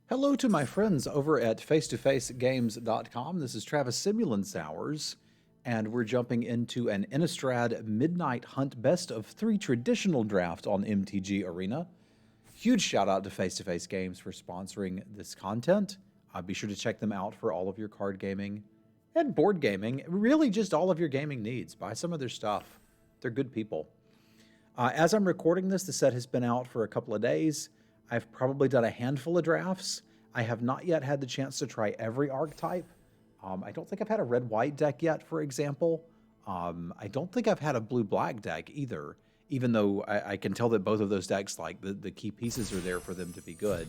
Hello to my friends over at face-to-facegames.com. This is Travis Semulin Sowers, and we're jumping into an Innistrad Midnight Hunt Best of 3 traditional draft on MTG Arena. Huge shout out to Face-to-Face Games for sponsoring this content. Be sure to check them out for all of your card gaming and board gaming, really just all of your gaming needs. Buy some of their stuff. They're good people. As I'm recording this, the set has been out for a couple of days. I've probably done a handful of drafts. I have not yet had the chance to try every archetype. I don't think I've had a red-white deck yet, for example. I don't think I've had a blue-black deck either, even though I can tell that both of those decks, like, the key pieces are there for them to be good.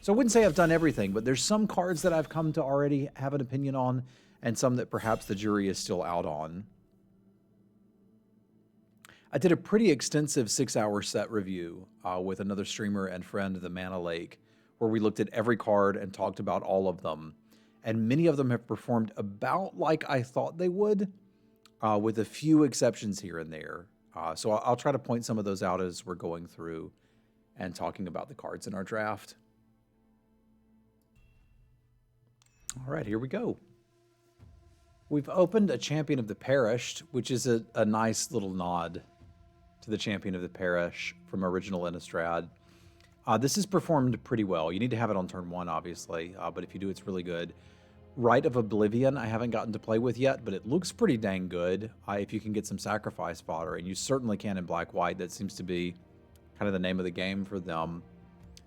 So I wouldn't say I've done everything, but there's some cards that I've come to already have an opinion on, and some that perhaps the jury is still out on. I did a pretty extensive 6-hour set review with another streamer and friend, the Mana Lake, where we looked at every card and talked about all of them. And many of them have performed about like I thought they would, with a few exceptions here and there. So I'll try to point some of those out as we're going through and talking about the cards in our draft. All right, here we go. We've opened a Champion of the Perished, which is a nice little nod to the Champion of the Parish from original Innistrad. This is performed pretty well. You need to have it on turn 1, obviously, but if you do, it's really good. Rite of Oblivion, I haven't gotten to play with yet, but it looks pretty dang good if you can get some sacrifice fodder, and you certainly can in black-white. That seems to be kind of the name of the game for them.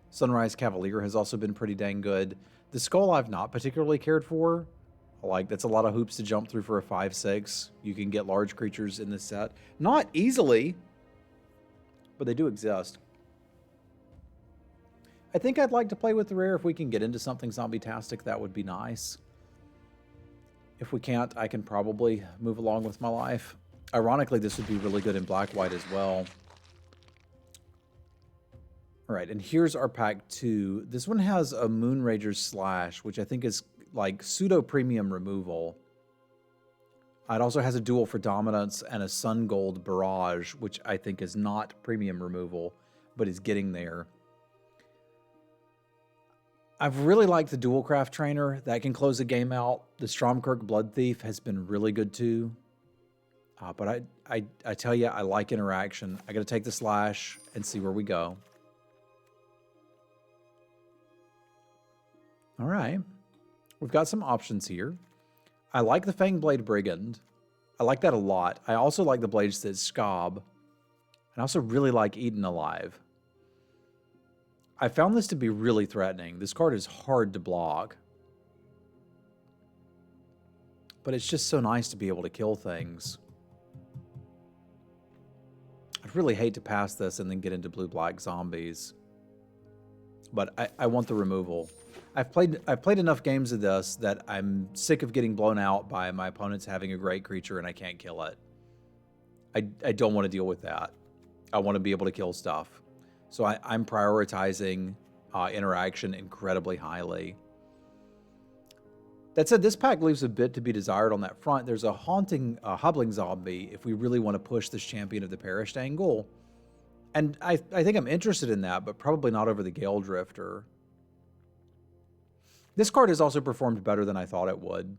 Sunrise Cavalier has also been pretty dang good. The Skull I've not particularly cared for. Like, that's a lot of hoops to jump through for a 5/6. You can get large creatures in this set. Not easily, but they do exist. I think I'd like to play with the rare. If we can get into something zombie-tastic, that would be nice. If we can't, I can probably move along with my life. Ironically, this would be really good in black-white as well. All right, and here's our pack 2. This one has a Moonrager's Slash, which I think is like pseudo-premium removal. It also has a duel for dominance and a Sun Gold Barrage, which I think is not premium removal, but is getting there. I've really liked the Duelcraft Trainer. That can close the game out. The Stromkirk Blood Thief has been really good too. But I tell you, I like interaction. I got to take the Slash and see where we go. All right. We've got some options here. I like the Fangblade Brigand. I like that a lot. I also like the Blades that Scob. And I also really like Eaten Alive. I found this to be really threatening. This card is hard to block. But it's just so nice to be able to kill things. I'd really hate to pass this and then get into blue-black zombies. But I want the removal. I've played enough games of this that I'm sick of getting blown out by my opponents having a great creature and I can't kill it. I don't want to deal with that. I want to be able to kill stuff. So I'm prioritizing interaction incredibly highly. That said, this pack leaves a bit to be desired on that front. There's a haunting, hobbling zombie if we really want to push this Champion of the Perished angle. And I think I'm interested in that, but probably not over the Gale Drifter. This card has also performed better than I thought it would.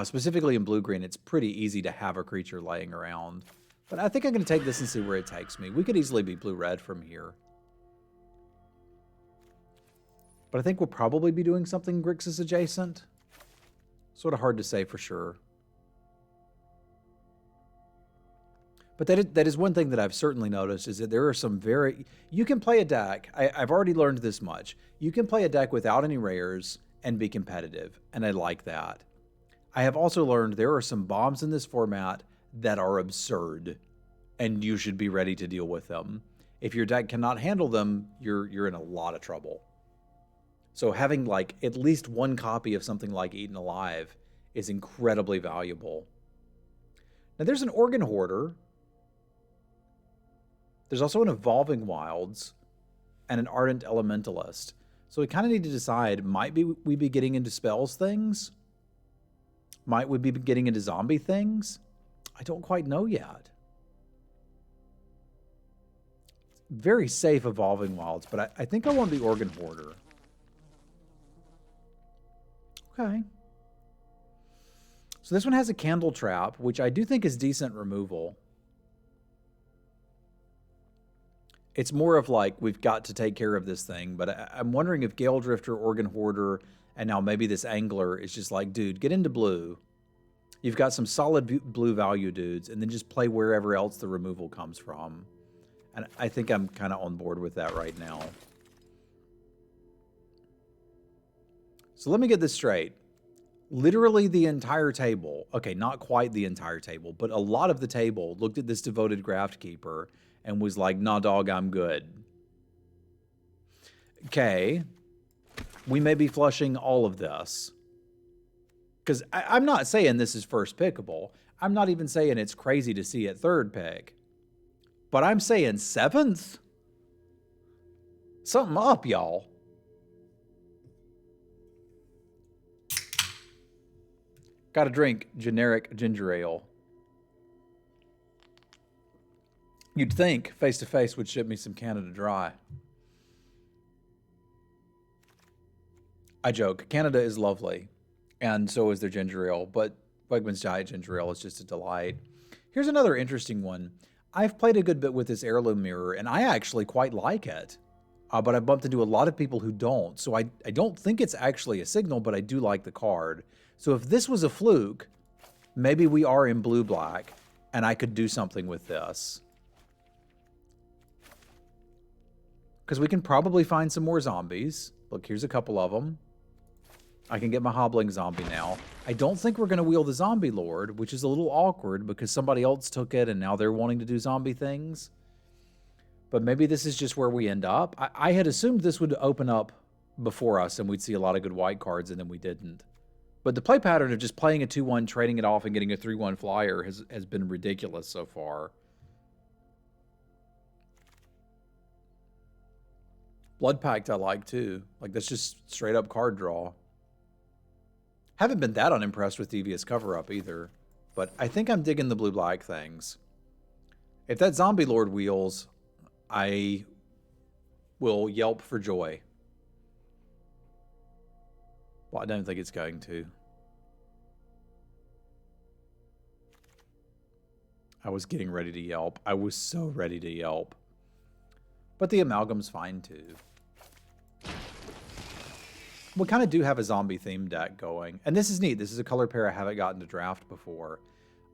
Specifically in blue-green, it's pretty easy to have a creature laying around. But I think I'm going to take this and see where it takes me. We could easily be blue-red from here. But I think we'll probably be doing something Grixis adjacent. Sort of hard to say for sure. But that is one thing that I've certainly noticed, is that there are some very... You can play a deck, I've already learned this much. You can play a deck without any rares and be competitive, and I like that. I have also learned there are some bombs in this format that are absurd, and you should be ready to deal with them. If your deck cannot handle them, you're in a lot of trouble. So having like at least one copy of something like Eaten Alive is incredibly valuable. Now there's an Organ Hoarder. There's also an Evolving Wilds and an Ardent Elementalist. So we kind of need to decide, might we be getting into spells things? Might we be getting into zombie things? I don't quite know yet. Very safe Evolving Wilds, but I think I want the Organ Hoarder. Okay. So this one has a Candle Trap, which I do think is decent removal. It's more of like, we've got to take care of this thing, but I'm wondering if Gale Drifter, Organ Hoarder, and now maybe this Angler is just like, dude, get into blue. You've got some solid blue value dudes, and then just play wherever else the removal comes from. And I think I'm kind of on board with that right now. So let me get this straight. Literally the entire table, okay, not quite the entire table, but a lot of the table looked at this Devoted Graft Keeper and was like, nah, dog, I'm good. Okay, we may be flushing all of this. Because I'm not saying this is first pickable. I'm not even saying it's crazy to see at third pick. But I'm saying seventh? Something up, y'all. Gotta drink generic ginger ale. You'd think Face to Face would ship me some Canada Dry. I joke. Canada is lovely, and so is their ginger ale, but Wegmans Diet Ginger Ale is just a delight. Here's another interesting one. I've played a good bit with this heirloom mirror, and I actually quite like it. But I bumped into a lot of people who don't, so I don't think it's actually a signal, but I do like the card. So if this was a fluke, maybe we are in blue-black, and I could do something with this. Because we can probably find some more zombies. Look, here's a couple of them. I can get my hobbling zombie now. I don't think we're going to wheel the zombie lord, which is a little awkward because somebody else took it and now they're wanting to do zombie things. But maybe this is just where we end up. I had assumed this would open up before us and we'd see a lot of good white cards, and then we didn't. But the play pattern of just playing a 2-1, trading it off, and getting a 3-1 flyer has been ridiculous so far. Blood Pact I like too. Like, that's just straight up card draw. Haven't been that unimpressed with Devious Cover-Up either. But I think I'm digging the blue-black things. If that Zombie Lord wheels, I will yelp for joy. Well, I don't think it's going to. I was getting ready to yelp. I was so ready to yelp. But the Amalgam's fine too. We kind of do have a zombie themed deck going. And this is neat. This is a color pair I haven't gotten to draft before.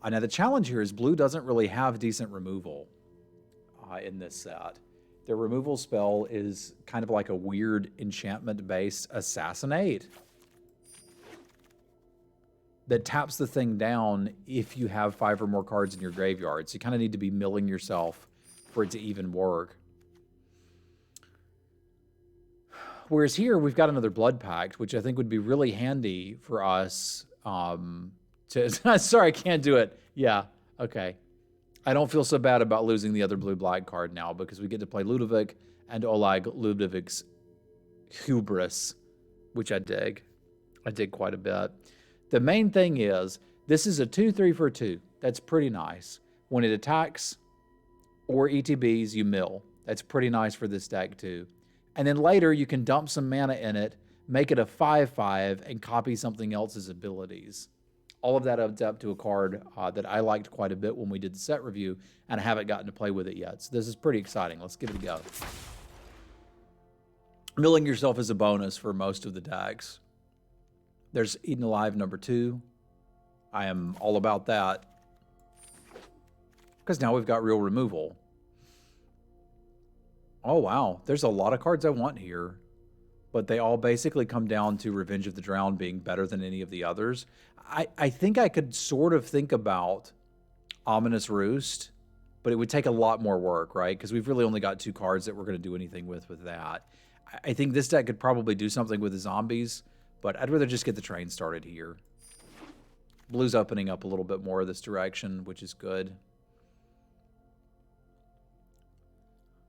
Now the challenge here is blue doesn't really have decent removal in this set. Their removal spell is kind of like a weird enchantment-based assassinate that taps the thing down if you have 5 or more cards in your graveyard. So you kind of need to be milling yourself for it to even work. Whereas here, we've got another Blood Pact, which I think would be really handy for us to... Sorry, I can't do it. Yeah, okay. I don't feel so bad about losing the other blue-black card now because we get to play Ludovic and Oleg Ludovic's Hubris, which I dig. I dig quite a bit. The main thing is, this is a 2-3 for 2. That's pretty nice. When it attacks or ETBs, you mill. That's pretty nice for this deck too. And then later, you can dump some mana in it, make it a 5-5, and copy something else's abilities. All of that adds up to a card that I liked quite a bit when we did the set review, and I haven't gotten to play with it yet. So this is pretty exciting. Let's give it a go. Milling yourself is a bonus for most of the decks. There's Eaten Alive number 2. I am all about that. Because now we've got real removal. Oh, wow. There's a lot of cards I want here. But they all basically come down to Revenge of the Drowned being better than any of the others. I think I could sort of think about Ominous Roost, but it would take a lot more work, right? Because we've really only got 2 cards that we're going to do anything with that. I think this deck could probably do something with the zombies, but I'd rather just get the train started here. Blue's opening up a little bit more this direction, which is good.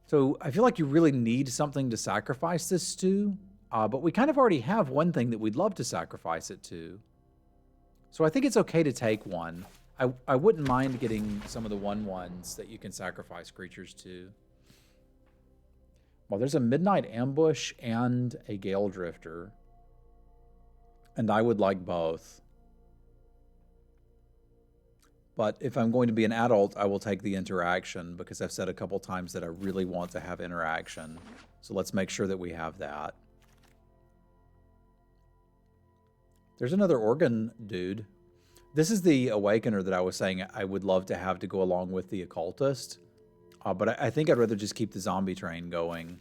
So I feel like you really need something to sacrifice this to, but we kind of already have one thing that we'd love to sacrifice it to. So I think it's okay to take one. I wouldn't mind getting some of the 1/1s that you can sacrifice creatures to. Well, there's a Midnight Ambush and a Gale Drifter. And I would like both. But if I'm going to be an adult, I will take the interaction because I've said a couple times that I really want to have interaction. So let's make sure that we have that. There's another organ dude. This is the Awakener that I was saying I would love to have to go along with the Occultist. But I think I'd rather just keep the zombie train going.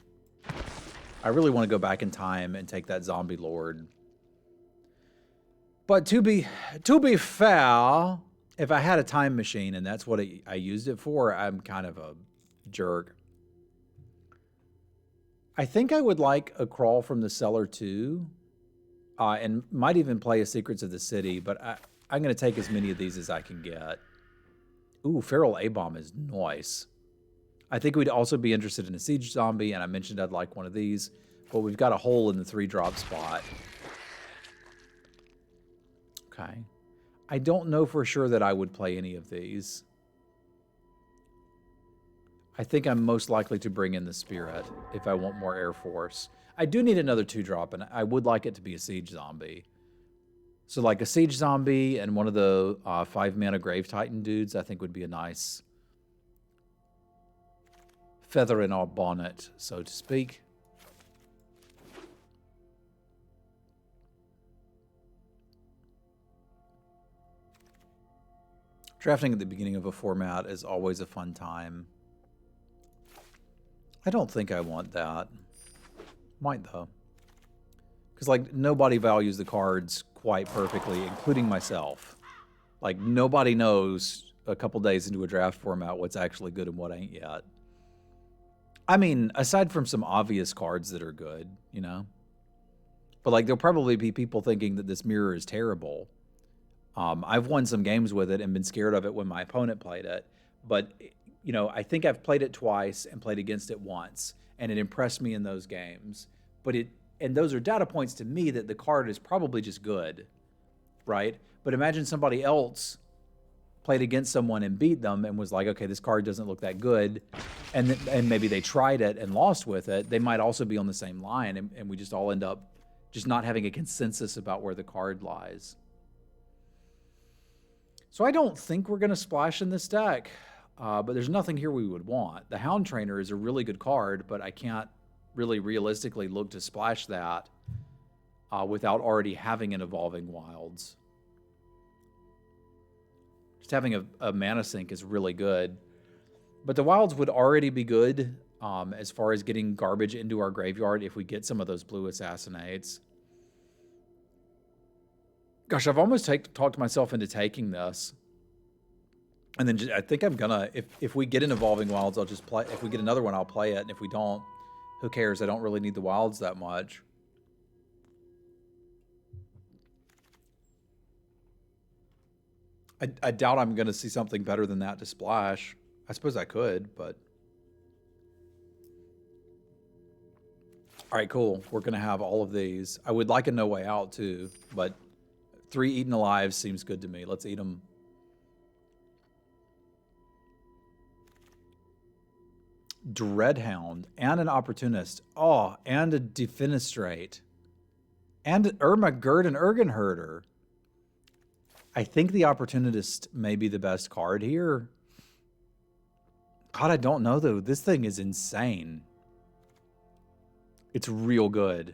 I really want to go back in time and take that zombie lord. But to be fair, if I had a time machine and that's what I used it for, I'm kind of a jerk. I think I would like a Crawl from the Cellar too, and might even play a Secrets of the City, but I'm going to take as many of these as I can get. Ooh, Feral A-Bomb is nice. I think we'd also be interested in a Siege Zombie, and I mentioned I'd like one of these, but we've got a hole in the 3-drop spot. Okay. I don't know for sure that I would play any of these. I think I'm most likely to bring in the Spirit if I want more Air Force. I do need another 2-drop, and I would like it to be a Siege Zombie. So like a Siege Zombie and one of the 5-mana Grave Titan dudes I think would be a nice feather in our bonnet, so to speak. Drafting at the beginning of a format is always a fun time. I don't think I want that. Might though. Because like nobody values the cards quite perfectly, including myself. Like nobody knows a couple days into a draft format what's actually good and what ain't yet. I mean, aside from some obvious cards that are good, you know? But like there'll probably be people thinking that this mirror is terrible. I've won some games with it and been scared of it when my opponent played it. But, you know, I think I've played it twice and played against it once. And it impressed me in those games. And those are data points to me that the card is probably just good, right? But imagine somebody else played against someone and beat them and was like, okay, this card doesn't look that good. And maybe they tried it and lost with it. They might also be on the same line. And we just all end up just not having a consensus about where the card lies. So I don't think we're going to splash in this deck, but there's nothing here we would want. The Hound Trainer is a really good card, but I can't really realistically look to splash that without already having an Evolving Wilds. Just having a mana sink is really good. But the Wilds would already be good as far as getting garbage into our graveyard if we get some of those blue Assassinates. Gosh, I've almost talked myself into taking this. And then I think I'm gonna, if we get an Evolving Wilds, I'll just play. If we get another one, I'll play it. And if we don't, who cares? I don't really need the Wilds that much. I doubt I'm gonna see something better than that to splash. I suppose I could, but. All right, cool. We're gonna have all of these. I would like a No Way Out too, but 3 Eaten Alive seems good to me. Let's eat them. Dreadhound and an Opportunist. Oh, and a Defenestrate. And Ermagerd and Urgenherder. I think the Opportunist may be the best card here. God, I don't know though. This thing is insane. It's real good.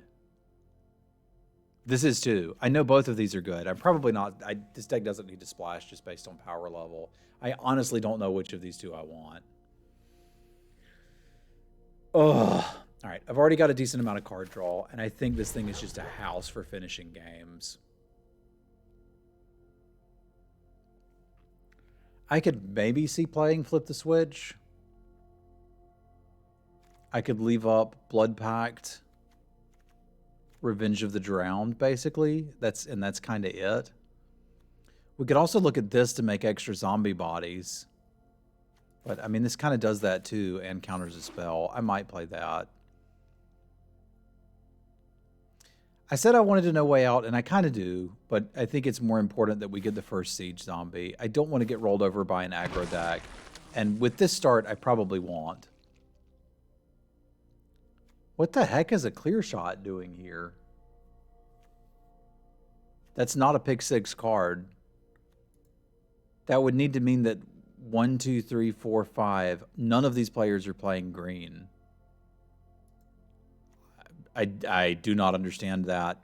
This is too. I know both of these are good. I'm probably not. This deck doesn't need to splash just based on power level. I honestly don't know which of these two I want. Ugh. All right. I've already got a decent amount of card draw, and I think this thing is just a house for finishing games. I could maybe see playing Flip the Switch. I could leave up Blood Pact. Revenge of the Drowned, basically. That's kind of it. We could also look at this to make extra zombie bodies. But, I mean, this kind of does that, too, and counters a spell. I might play that. I said I wanted to No Way Out, and I kind of do, but I think it's more important that we get the first Siege Zombie. I don't want to get rolled over by an aggro deck. And with this start, I probably won't. What the heck is a Clear Shot doing here? That's not a pick 6 card. That would need to mean that 1, 2, 3, 4, 5, none of these players are playing green. I do not understand that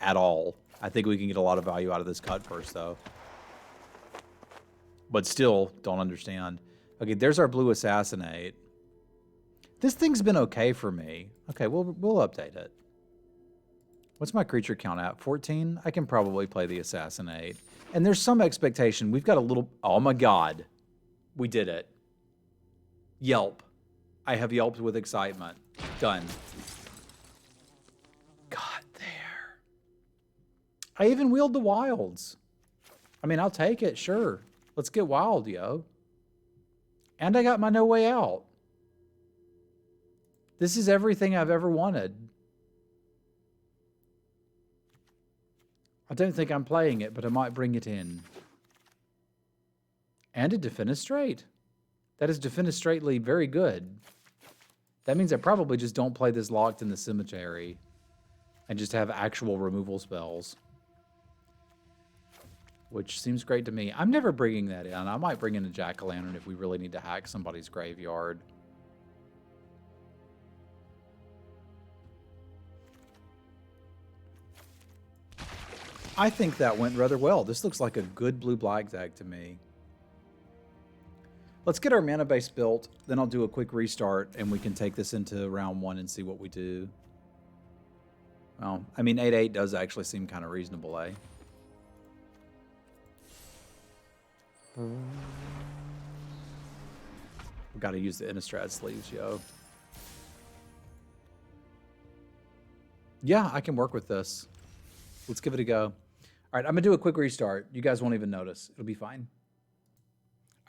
at all. I think we can get a lot of value out of this cut first, though. But still, don't understand. Okay, there's our blue assassinate. This thing's been okay for me. Okay, we'll update it. What's my creature count at? 14? I can probably play the assassinate. And there's some expectation. We've got a little... Oh my god. We did it. Yelp. I have yelped with excitement. Done. Got there. I even wheeled the wilds. I mean, I'll take it, sure. Let's get wild, yo. And I got my no way out. This is everything I've ever wanted. I don't think I'm playing it, but I might bring it in. And a defenestrate. That is defenestrately very good. That means I probably just don't play this locked in the cemetery and just have actual removal spells. Which seems great to me. I'm never bringing that in. I might bring in a jack-o'-lantern if we really need to hack somebody's graveyard. I think that went rather well. This looks like a good blue-black deck to me. Let's get our mana base built, then I'll do a quick restart, and we can take this into round 1 and see what we do. Well, I mean, 8/8 does actually seem kind of reasonable, eh? We've got to use the Innistrad sleeves, yo. Yeah, I can work with this. Let's give it a go. All right, I'm going to do a quick restart. You guys won't even notice. It'll be fine.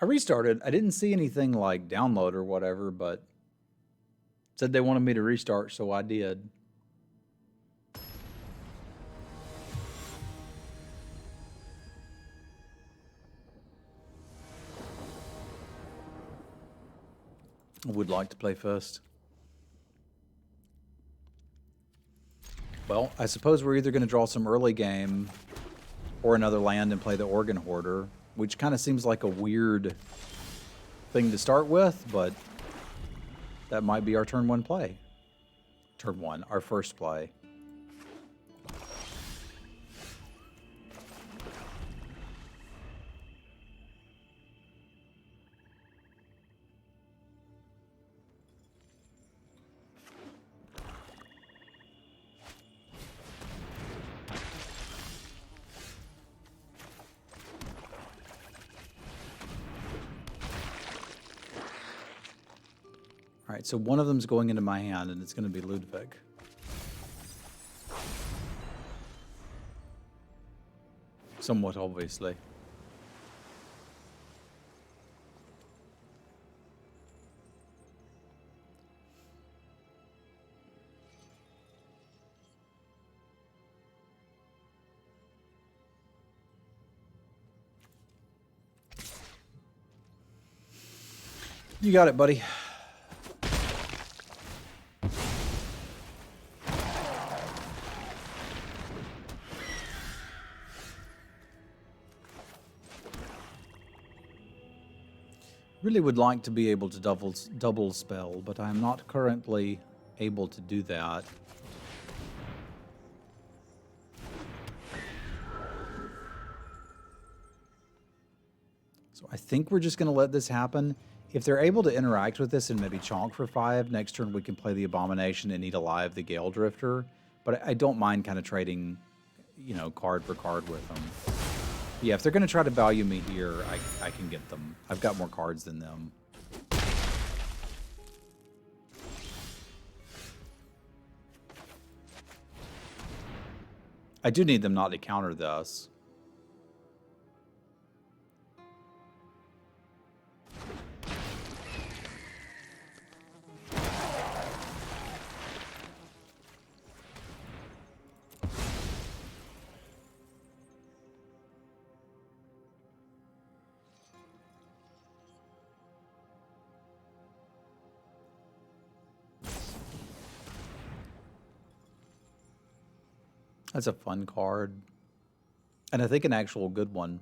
I restarted. I didn't see anything like download or whatever, but said they wanted me to restart, so I did. I would like to play first. Well, I suppose we're either going to draw some early game or another land and play the Organ Hoarder, which kind of seems like a weird thing to start with, but that might be our turn 1 play. Turn 1, our first play. All right, so one of them's going into my hand, and it's going to be Ludwig. Somewhat obviously. You got it, buddy. Really would like to be able to double spell, but I'm not currently able to do that. So I think we're just going to let this happen. If they're able to interact with this and maybe chonk for 5, next turn we can play the Abomination and eat alive the Gale Drifter. But I don't mind kind of trading, you know, card for card with them. Yeah, if they're going to try to value me here, I can get them. I've got more cards than them. I do need them not to counter this. That's a fun card. And I think an actual good one.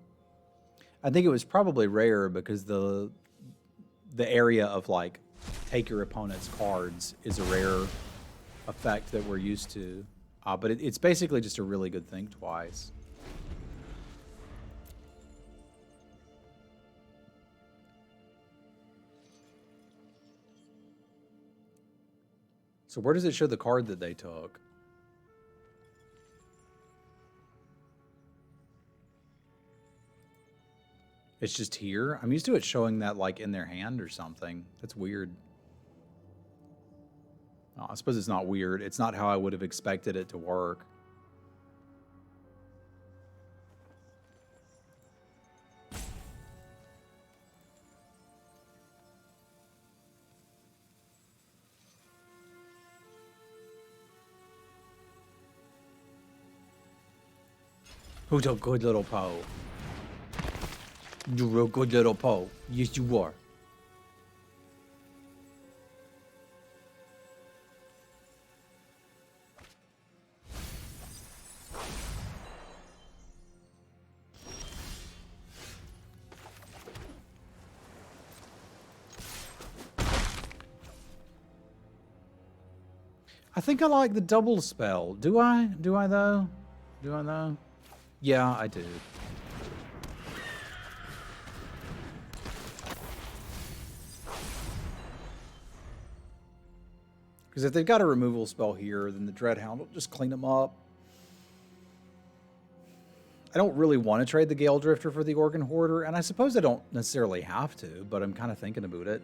I think it was probably rare because the area of like take your opponent's cards is a rare effect that we're used to. But it's basically just a really good think twice. So where does it show the card that they took? It's just here? I'm used to it showing that like in their hand or something. That's weird. Oh, I suppose it's not weird. It's not how I would have expected it to work. Who's a good little Poe? You're a good little Poe. Yes, you are. I think I like the double spell. Do I? Do I though? Do I though? Yeah, I do. Because if they've got a removal spell here, then the Dreadhound will just clean them up. I don't really want to trade the Gale Drifter for the Organ Hoarder, and I suppose I don't necessarily have to, but I'm kind of thinking about it.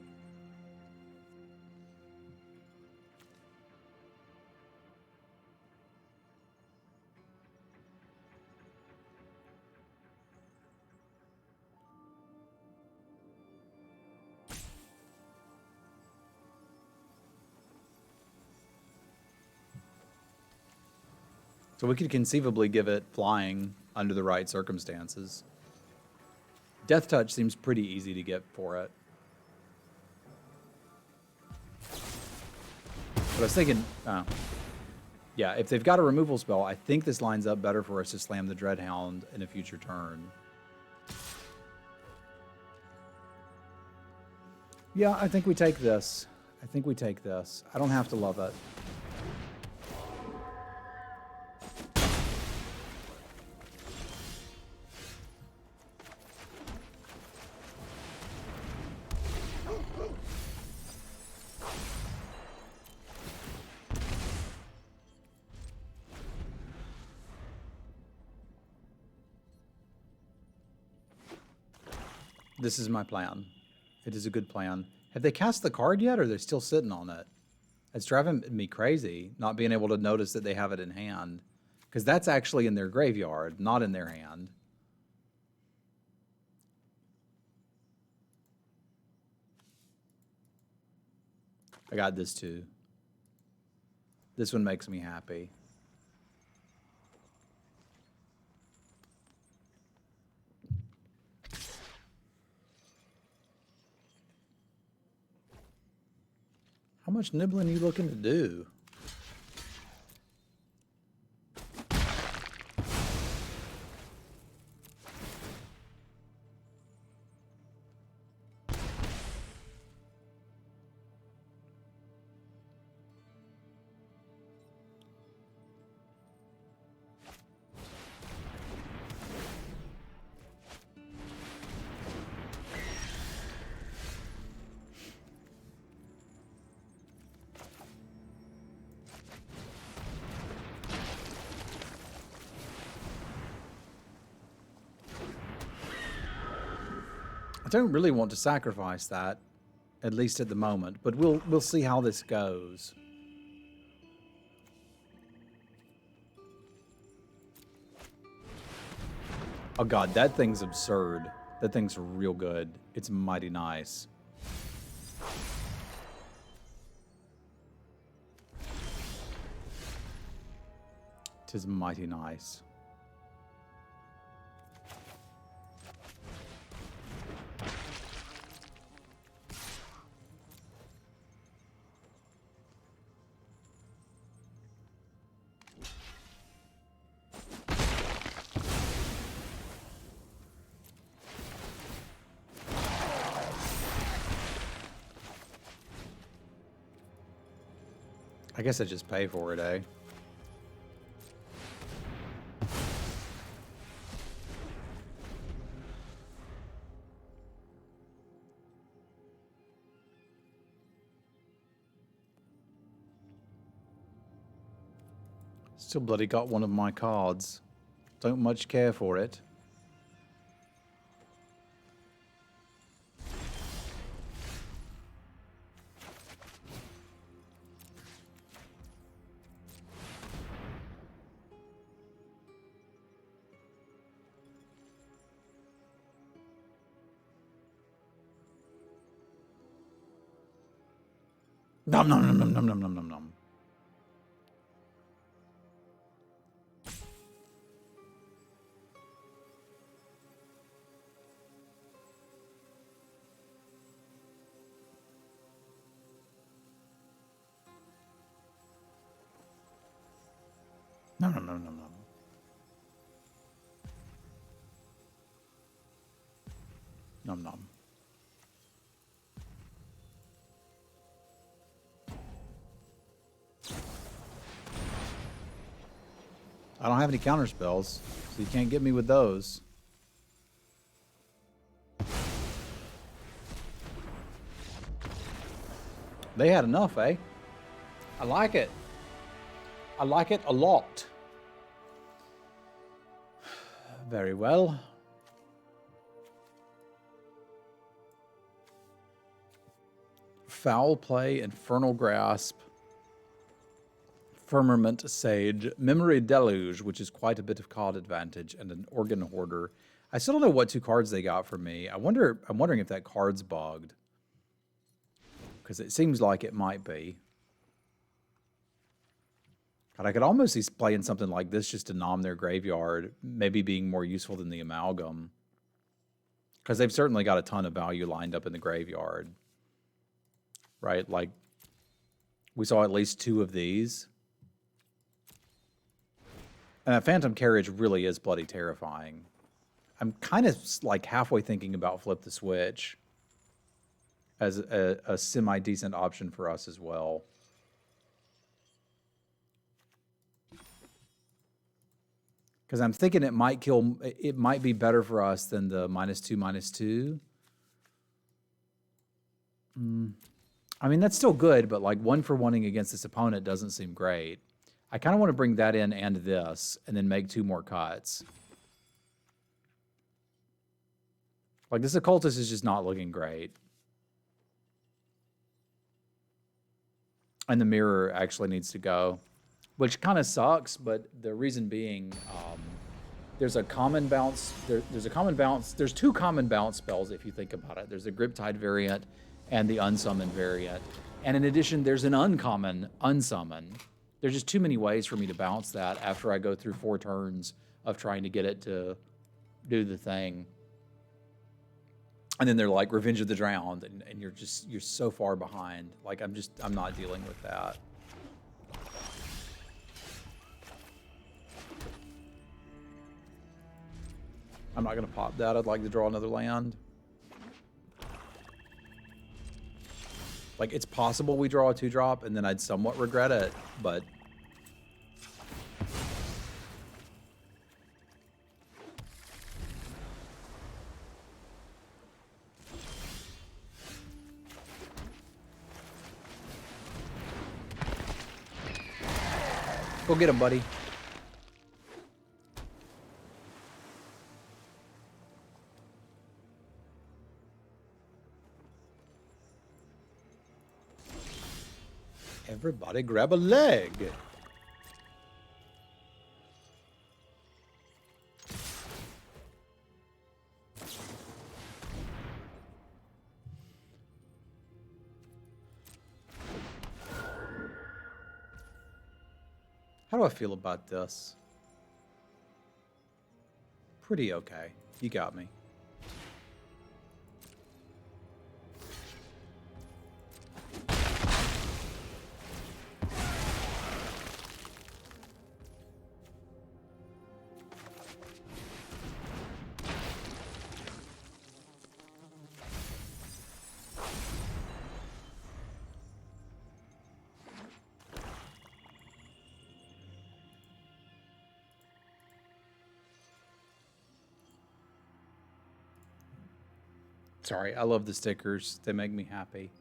So we could conceivably give it flying under the right circumstances. Death Touch seems pretty easy to get for it. But I was thinking, yeah, if they've got a removal spell, I think this lines up better for us to slam the Dreadhound in a future turn. Yeah, I think we take this. I think we take this. I don't have to love it. This is my plan. It is a good plan. Have they cast the card yet, or are they still sitting on it? It's driving me crazy, not being able to notice that they have it in hand. Because that's actually in their graveyard, not in their hand. I got this too. This one makes me happy. How much nibbling are you looking to do? I don't really want to sacrifice that, at least at the moment, but we'll see how this goes. Oh god, that thing's absurd. That thing's real good. It's mighty nice. Tis mighty nice. I guess I just pay for it, eh? Still bloody got one of my cards. Don't much care for it. Nom nom nom nom nom nom nom nom nom. Nom nom nom nom nom. Nom nom. I don't have any counter spells, so you can't get me with those. They had enough, eh? I like it. I like it a lot. Very well. Foul Play, Infernal Grasp, Firmament Sage, Memory Deluge, which is quite a bit of card advantage, and an Organ Hoarder. I still don't know what 2 cards they got for me. I'm wondering if that card's bugged. Because it seems like it might be. God, I could almost see playing something like this just to nom their graveyard, maybe being more useful than the Amalgam. Because they've certainly got a ton of value lined up in the graveyard. Right? Like, we saw at least 2 of these. And that Phantom Carriage really is bloody terrifying. I'm kind of like halfway thinking about Flip the Switch as a semi-decent option for us as well. Because I'm thinking it might be better for us than the -2/-2. I mean, that's still good, but like 1-for-1ing against this opponent doesn't seem great. I kind of want to bring that in and this, and then make 2 more cuts. Like, this Occultist is just not looking great. And the Mirror actually needs to go, which kind of sucks, but the reason being, there's a common bounce. There's a common bounce. There's 2 common bounce spells if you think about it. There's the Griptide variant and the Unsummon variant. And in addition, there's an uncommon Unsummon. There's just too many ways for me to bounce that after I go through 4 turns of trying to get it to do the thing. And then they're like Revenge of the Drowned, and you're so far behind. Like, I'm not dealing with that. I'm not gonna pop that. I'd like to draw another land. Like, it's possible we draw a 2-drop, and then I'd somewhat regret it, but... Go get him, buddy. Everybody grab a leg. How do I feel about this? Pretty okay. You got me. Sorry, I love the stickers. They make me happy.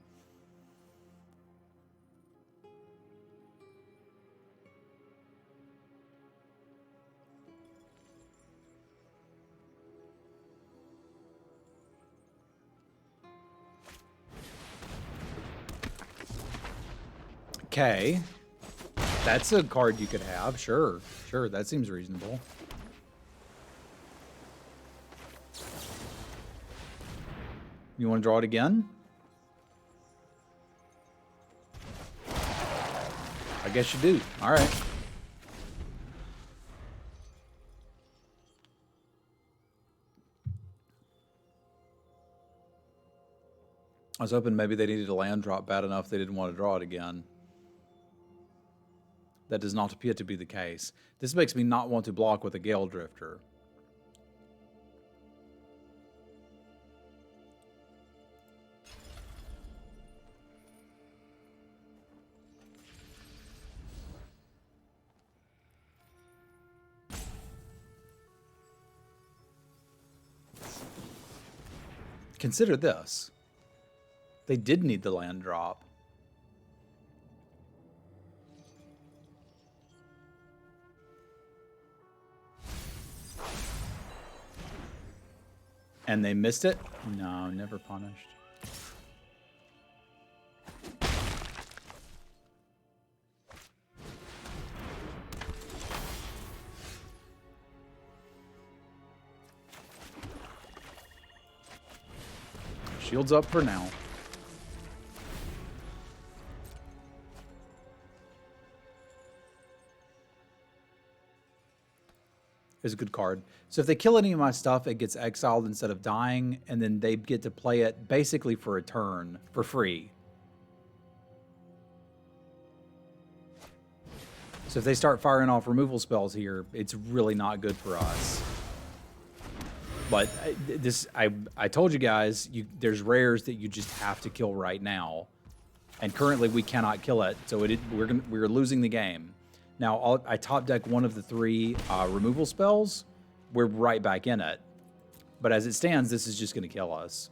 Okay. That's a card you could have. Sure. Sure, that seems reasonable. You want to draw it again? I guess you do. All right. I was hoping maybe they needed a land drop bad enough they didn't want to draw it again. That does not appear to be the case. This makes me not want to block with a Gale Drifter. Consider this. They did need the land drop. And they missed it? No, never punished. Shields up for now. Is a good card. So if they kill any of my stuff, it gets exiled instead of dying, and then they get to play it basically for a turn for free. So if they start firing off removal spells here, it's really not good for us. But I told you guys, there's rares that you just have to kill right now, and currently we cannot kill it, so we're losing the game. Now I top deck one of the 3 removal spells, we're right back in it. But as it stands, this is just going to kill us.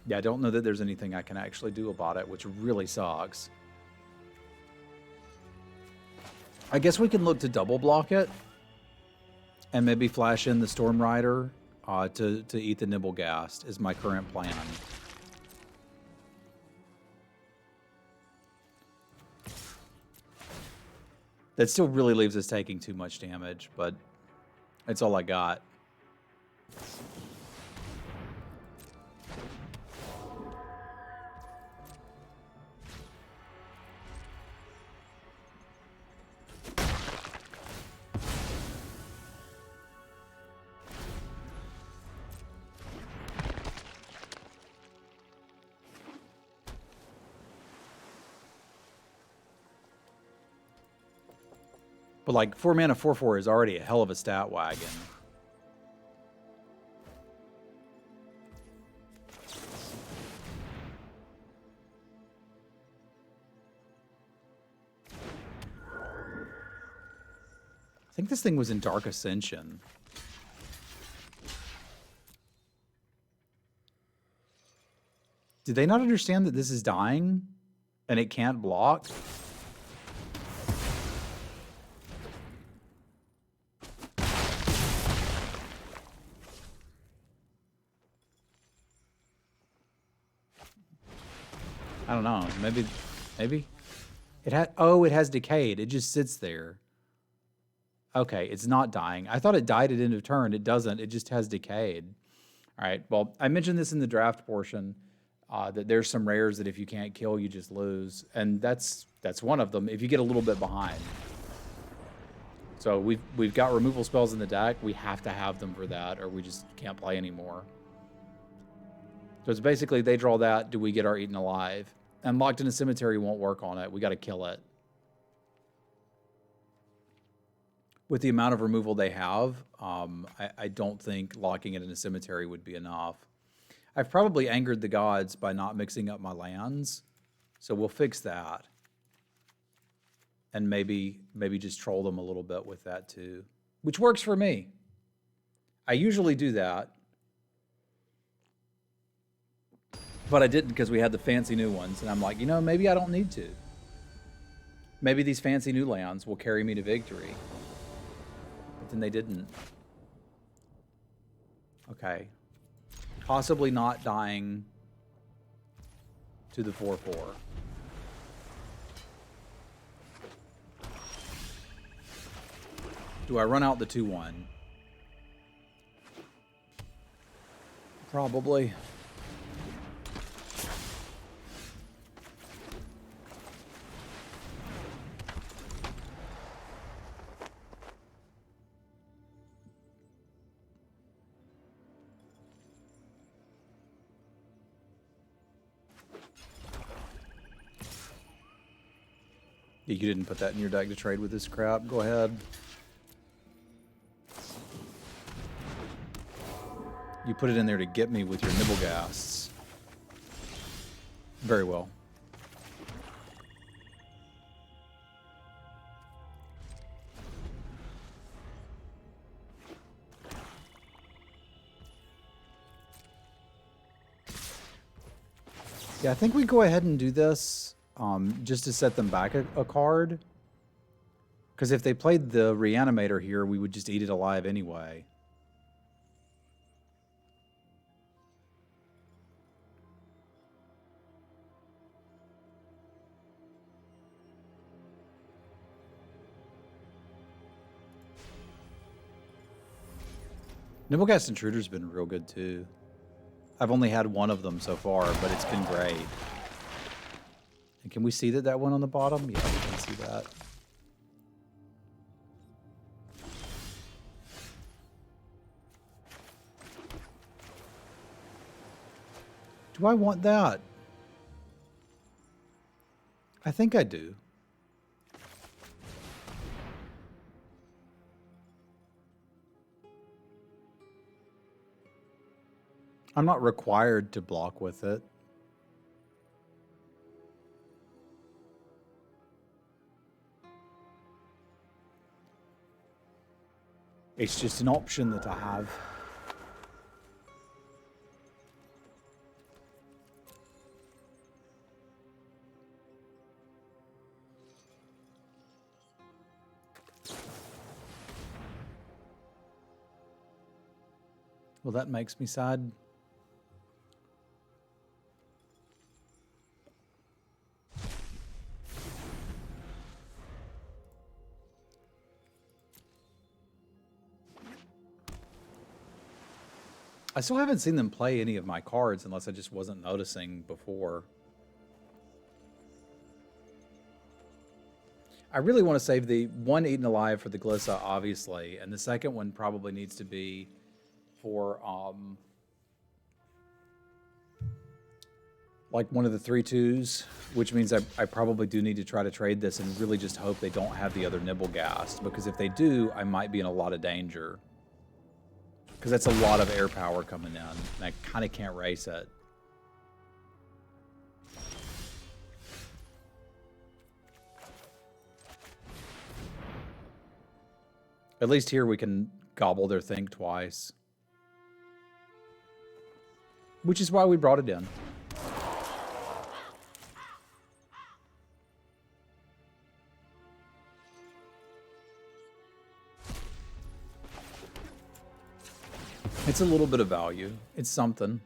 Yeah, I don't know that there's anything I can actually do about it, which really sucks. I guess we can look to double block it and maybe flash in the Storm Rider to eat the Nibblegast is my current plan. That still really leaves us taking too much damage, but it's all I got. But like 4 mana 4/4 is already a hell of a stat wagon. I think this thing was in Dark Ascension. Did they not understand that this is dying and it can't block? I don't know. Maybe it had. Oh, it has decayed. It just sits there. Okay, it's not dying. I thought it died at end of turn. It doesn't. It just has decayed. All right. Well, I mentioned this in the draft portion that there's some rares that if you can't kill, you just lose, and that's one of them. If you get a little bit behind. So we've got removal spells in the deck. We have to have them for that, or we just can't play anymore. So it's basically they draw that. Do we get our Eaten Alive? And Locked in a Cemetery won't work on it. We got to kill it. With the amount of removal they have, I don't think locking it in a cemetery would be enough. I've probably angered the gods by not mixing up my lands, so we'll fix that. And maybe just troll them a little bit with that too. which works for me. I usually do that, but I didn't because we had the fancy new ones, and I'm like, you know, maybe I don't need to. Maybe these fancy new lands will carry me to victory. But then they didn't. Okay. Possibly not dying to the 4/4. Do I run out the 2/1? Probably. You didn't put that in your deck to trade with this crap. Go ahead. You put it in there to get me with your Nibblegasts. Very well. Yeah, I think we go ahead and do this just to set them back a card. Because if they played the Reanimator here, we would just eat it alive anyway. Nibblegast Intruder's been real good too. I've only had one of them so far, but it's been great. And can we see that one on the bottom? Yeah, we can see that. Do I want that? I think I do. I'm not required to block with it. It's just an option that I have. Well, that makes me sad. I still haven't seen them play any of my cards unless I just wasn't noticing before. I really want to save the one Eaten Alive for the Glissa, obviously, and the second one probably needs to be for like one of the 3/2s, which means I probably do need to try to trade this and really just hope they don't have the other Nibblegast, because if they do, I might be in a lot of danger. Because that's a lot of air power coming in, and I kind of can't race it. At least here we can gobble their Think twice. Which is why we brought it in. It's a little bit of value. It's something.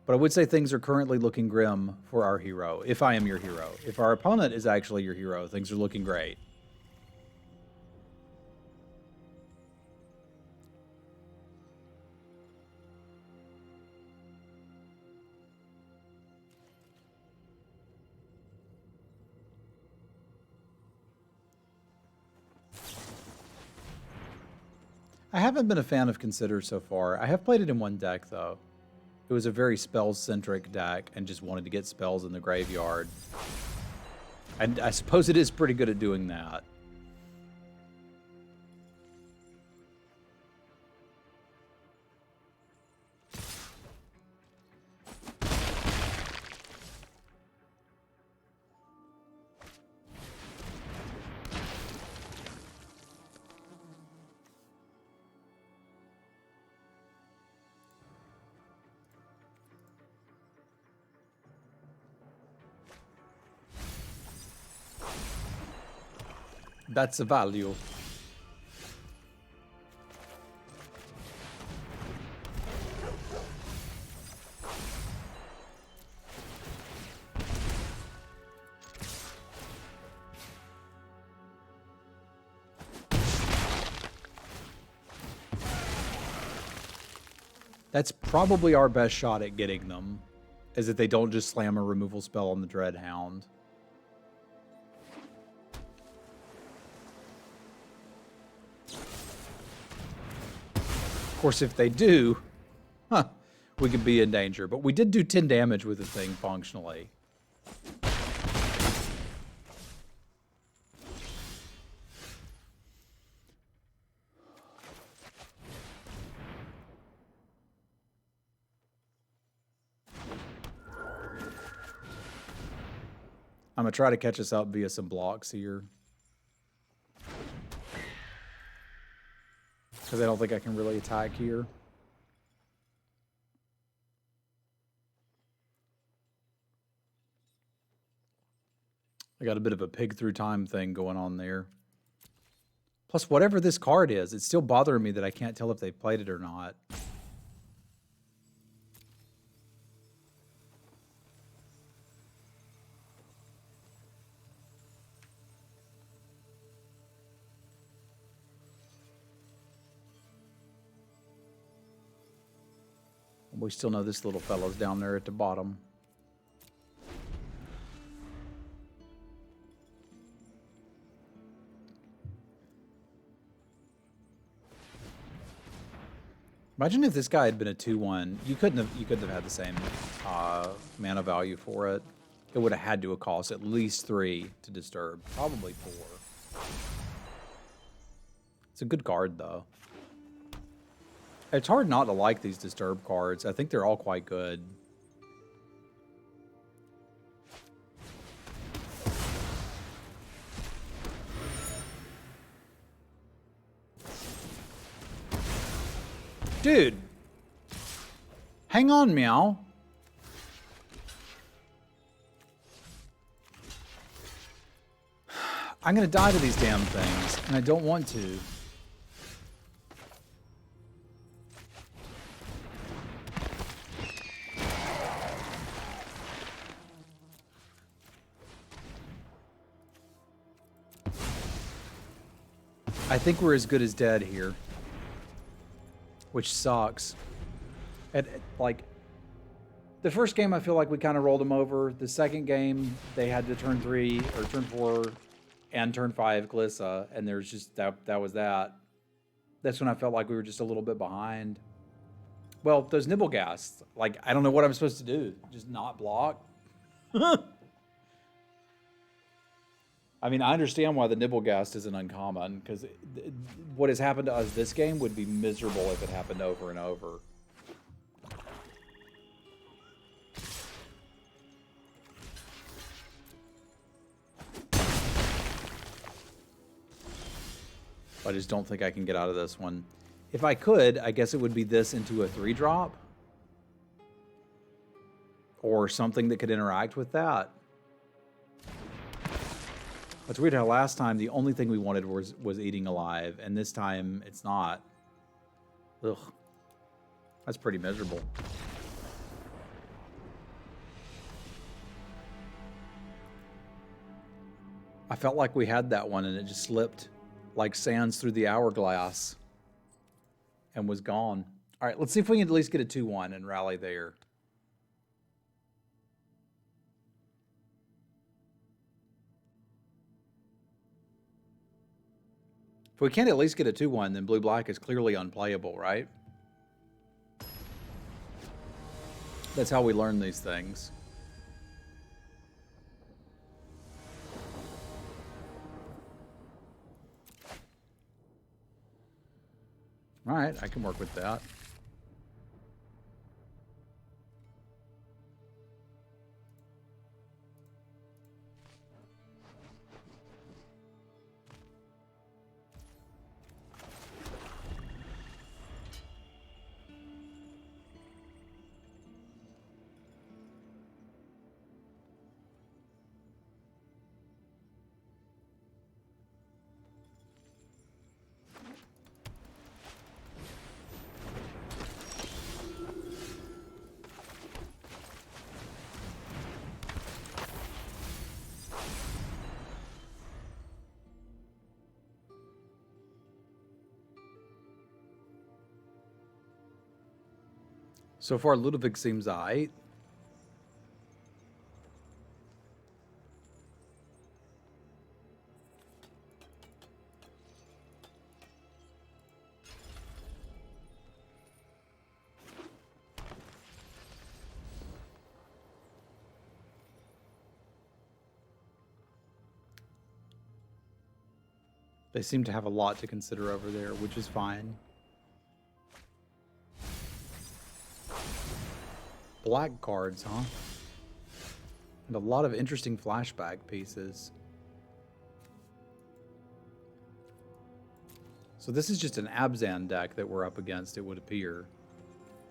But I would say things are currently looking grim for our hero, if I am your hero. If our opponent is actually your hero, things are looking great. I haven't been a fan of Consider so far. I have played it in one deck, though. It was a very spells-centric deck and just wanted to get spells in the graveyard. And I suppose it is pretty good at doing that. That's a value. That's probably our best shot at getting them, is that they don't just slam a removal spell on the Dreadhound. Of course, if they do, we could be in danger. But we did do 10 damage with the thing functionally. I'm going to try to catch us up via some blocks here. Because I don't think I can really attack here. I got a bit of a pig through time thing going on there. Plus, whatever this card is, it's still bothering me that I can't tell if they played it or not. We still know this little fellow's down there at the bottom. Imagine if this guy had been a 2/1. You couldn't have had the same mana value for it. It would have had to have cost at least 3 to disturb, probably 4. It's a good card though. It's hard not to like these disturb cards. I think they're all quite good. Dude. Hang on, Meow. I'm gonna die to these damn things, and I don't want to. I think we're as good as dead here. Which sucks. Like, the first game, I feel like we kind of rolled them over. The second game, they had the turn 3 or turn 4 and turn 5 Glissa, and there's just that was that. That's when I felt like we were just a little bit behind. Well, those Nibblegasts, like, I don't know what I'm supposed to do. Just not block? I mean, I understand why the Nibblegast isn't uncommon, because what has happened to us this game would be miserable if it happened over and over. I just don't think I can get out of this one. If I could, I guess it would be this into a 3-drop. Or something that could interact with that. It's weird how last time the only thing we wanted was eating alive, and this time it's not. Ugh. That's pretty miserable. I felt like we had that one and it just slipped like sands through the hourglass and was gone. All right, let's see if we can at least get a 2/1 and rally there. If we can't at least get a 2/1, then blue-black is clearly unplayable, right? That's how we learn these things. All right, I can work with that. So far, Ludovic seems aight. They seem to have a lot to consider over there, which is fine. Black cards, huh? And a lot of interesting flashback pieces. So this is just an Abzan deck that we're up against, it would appear.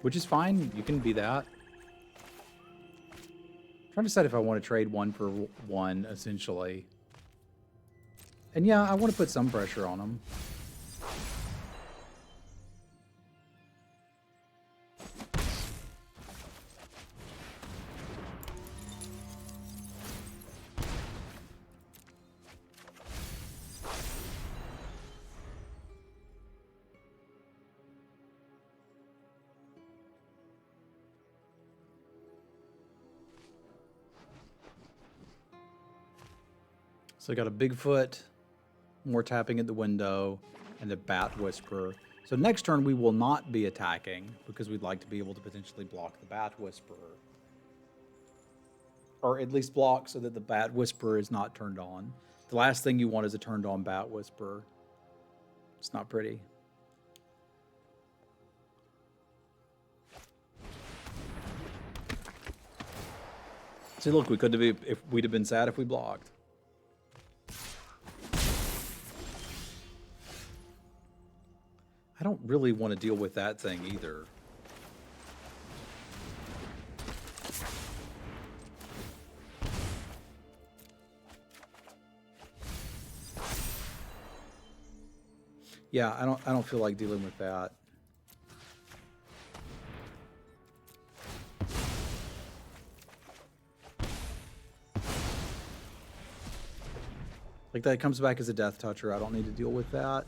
Which is fine, you can be that. I'm trying to decide if I want to trade one for one, essentially. And yeah, I want to put some pressure on them. So I got a Bigfoot, more tapping at the window, and a Bat Whisperer. So next turn we will not be attacking because we'd like to be able to potentially block the Bat Whisperer. Or at least block so that the Bat Whisperer is not turned on. The last thing you want is a turned on Bat Whisperer. It's not pretty. See, look, we could have, if we'd have been sad if we blocked. I don't really want to deal with that thing either. Yeah, I don't feel like dealing with that. Like that comes back as a Death Toucher. I don't need to deal with that.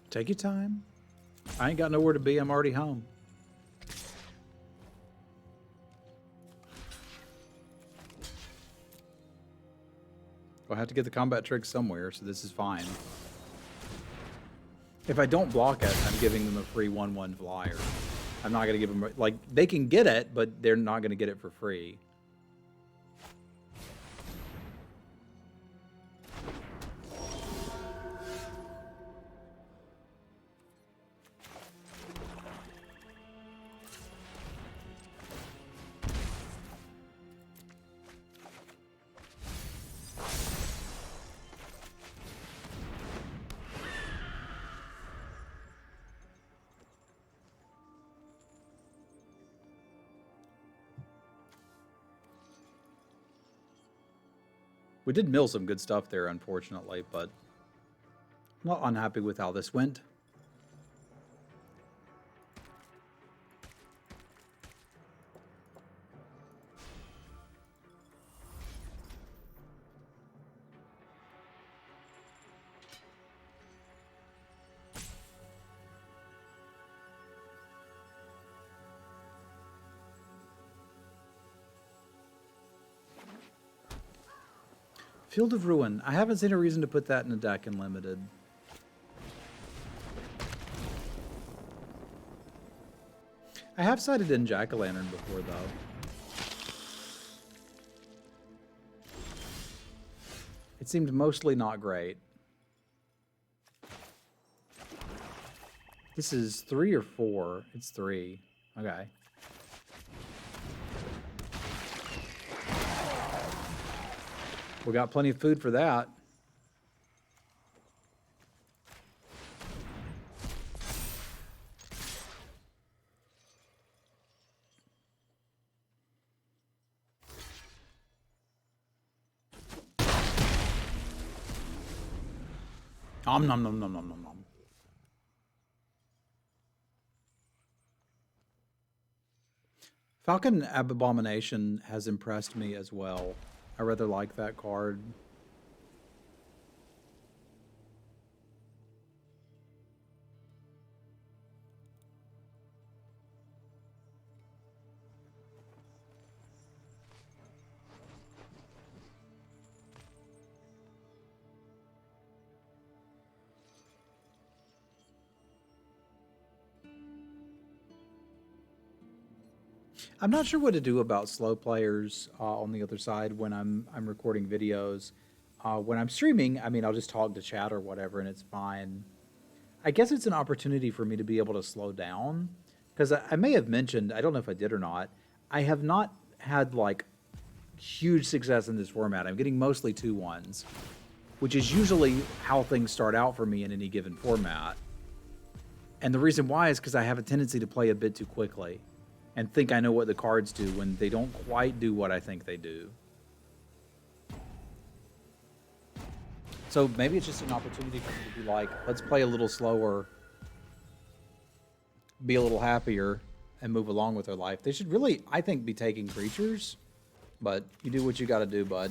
Take your time. I ain't got nowhere to be. I'm already home. I'll have to get the combat trick somewhere, so this is fine. If I don't block it, I'm giving them a free 1/1 flyer. I'm not going to give them... Like, they can get it, but they're not going to get it for free. We did mill some good stuff there, unfortunately, but I'm not unhappy with how this went. Field of Ruin. I haven't seen a reason to put that in a deck in Limited. I have sided in Jack-o'-lantern before, though. It seemed mostly not great. This is 3 or 4? It's 3. Okay. We got plenty of food for that. Nom nom nom nom nom nom nom. Falcon Abomination has impressed me as well. I rather like that card. I'm not sure what to do about slow players on the other side when I'm recording videos. When I'm streaming, I mean, I'll just talk to chat or whatever, and it's fine. I guess it's an opportunity for me to be able to slow down because I may have mentioned, I don't know if I did or not, I have not had like huge success in this format. I'm getting mostly 2-1s, which is usually how things start out for me in any given format. And the reason why is because I have a tendency to play a bit too quickly and think I know what the cards do when they don't quite do what I think they do. So maybe it's just an opportunity for me to be like, let's play a little slower, be a little happier, and move along with our life. They should really, I think, be taking creatures, but you do what you gotta do, bud.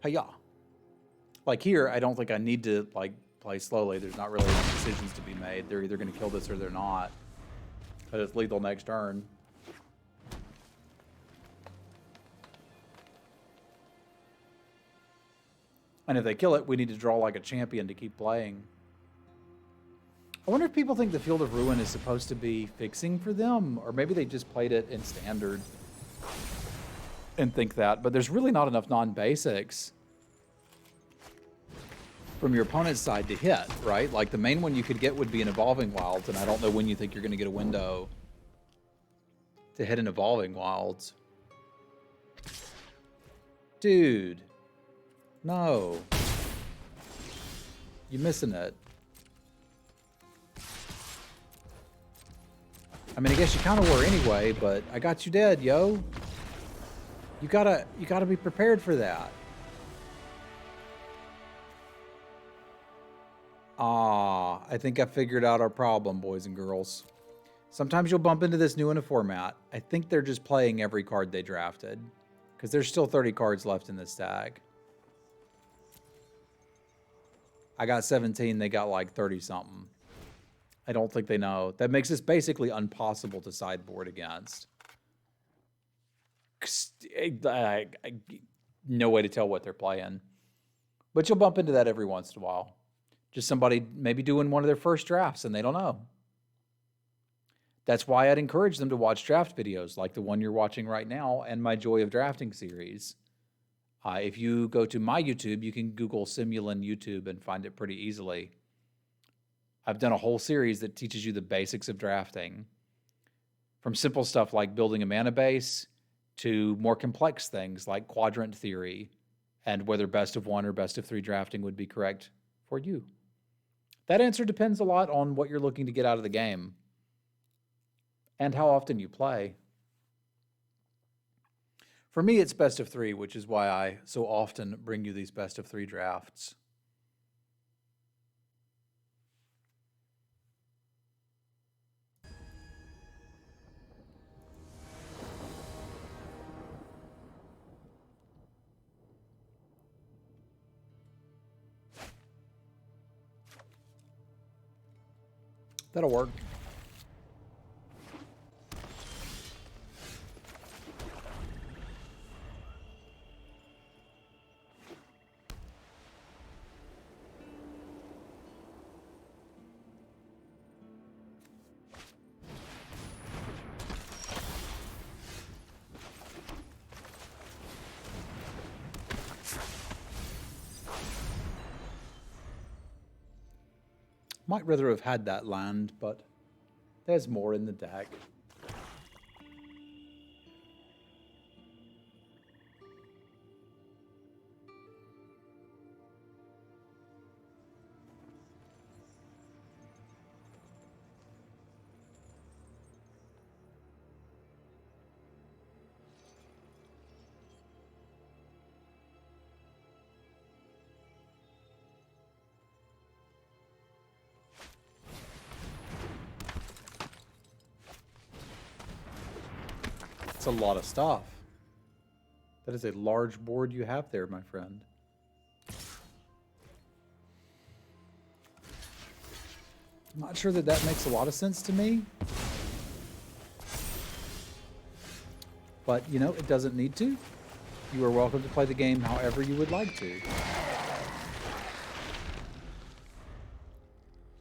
Hiya. Like here, I don't think I need to like play slowly. There's not really any decisions to be made. They're either going to kill this or they're not. But it's lethal next turn. And if they kill it, we need to draw like a champion to keep playing. I wonder if people think the Field of Ruin is supposed to be fixing for them, or maybe they just played it in standard and think that. But there's really not enough non-basics from your opponent's side to hit, right? Like the main one you could get would be an Evolving Wilds, and I don't know when you think you're going to get a window to hit an Evolving Wilds. Dude. No. You're missing it. I mean, I guess you kind of were anyway, but I got you dead, yo. You gotta be prepared for that. I think I figured out our problem, boys and girls. Sometimes you'll bump into this new in a format. I think they're just playing every card they drafted, because there's still 30 cards left in this stack. I got 17, they got like 30-something. I don't think they know. That makes this basically impossible to sideboard against. No way to tell what they're playing. But you'll bump into that every once in a while. Just somebody maybe doing one of their first drafts and they don't know. That's why I'd encourage them to watch draft videos like the one you're watching right now and my Joy of Drafting series. If you go to my YouTube, you can Google Semulin YouTube and find it pretty easily. I've done a whole series that teaches you the basics of drafting. From simple stuff like building a mana base to more complex things like quadrant theory and whether best of 1 or best of 3 drafting would be correct for you. That answer depends a lot on what you're looking to get out of the game and how often you play. For me, it's best of 3, which is why I so often bring you these best of 3 drafts. That'll work. Might rather have had that land, but there's more in the deck. That's a lot of stuff. That is a large board you have there, my friend. I'm not sure that that makes a lot of sense to me. But, you know, it doesn't need to. You are welcome to play the game however you would like to.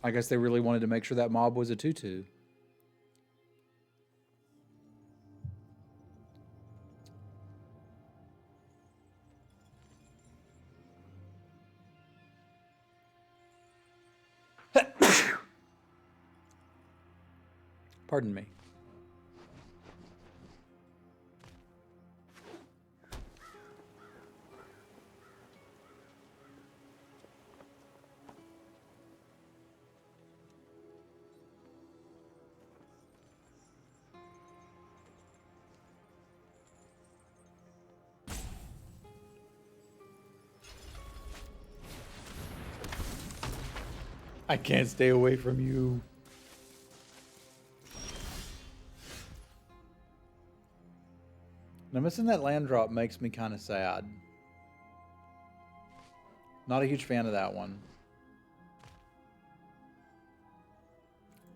I guess they really wanted to make sure that mob was a 2/2. Pardon me. I can't stay away from you. Now, missing that land drop makes me kind of sad. Not a huge fan of that one.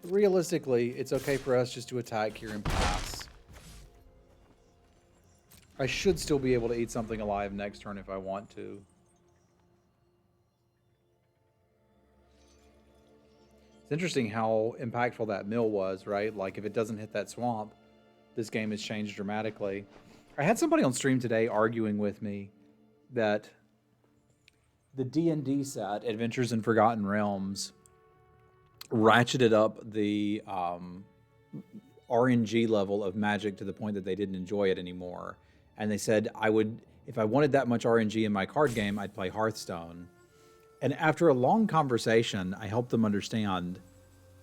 But realistically, it's okay for us just to attack here and pass. I should still be able to eat something alive next turn if I want to. It's interesting how impactful that mill was, right? Like, if it doesn't hit that swamp, this game has changed dramatically. I had somebody on stream today arguing with me that the D&D set, Adventures in Forgotten Realms, ratcheted up the RNG level of Magic to the point that they didn't enjoy it anymore. And they said, if I wanted that much RNG in my card game, I'd play Hearthstone. And after a long conversation, I helped them understand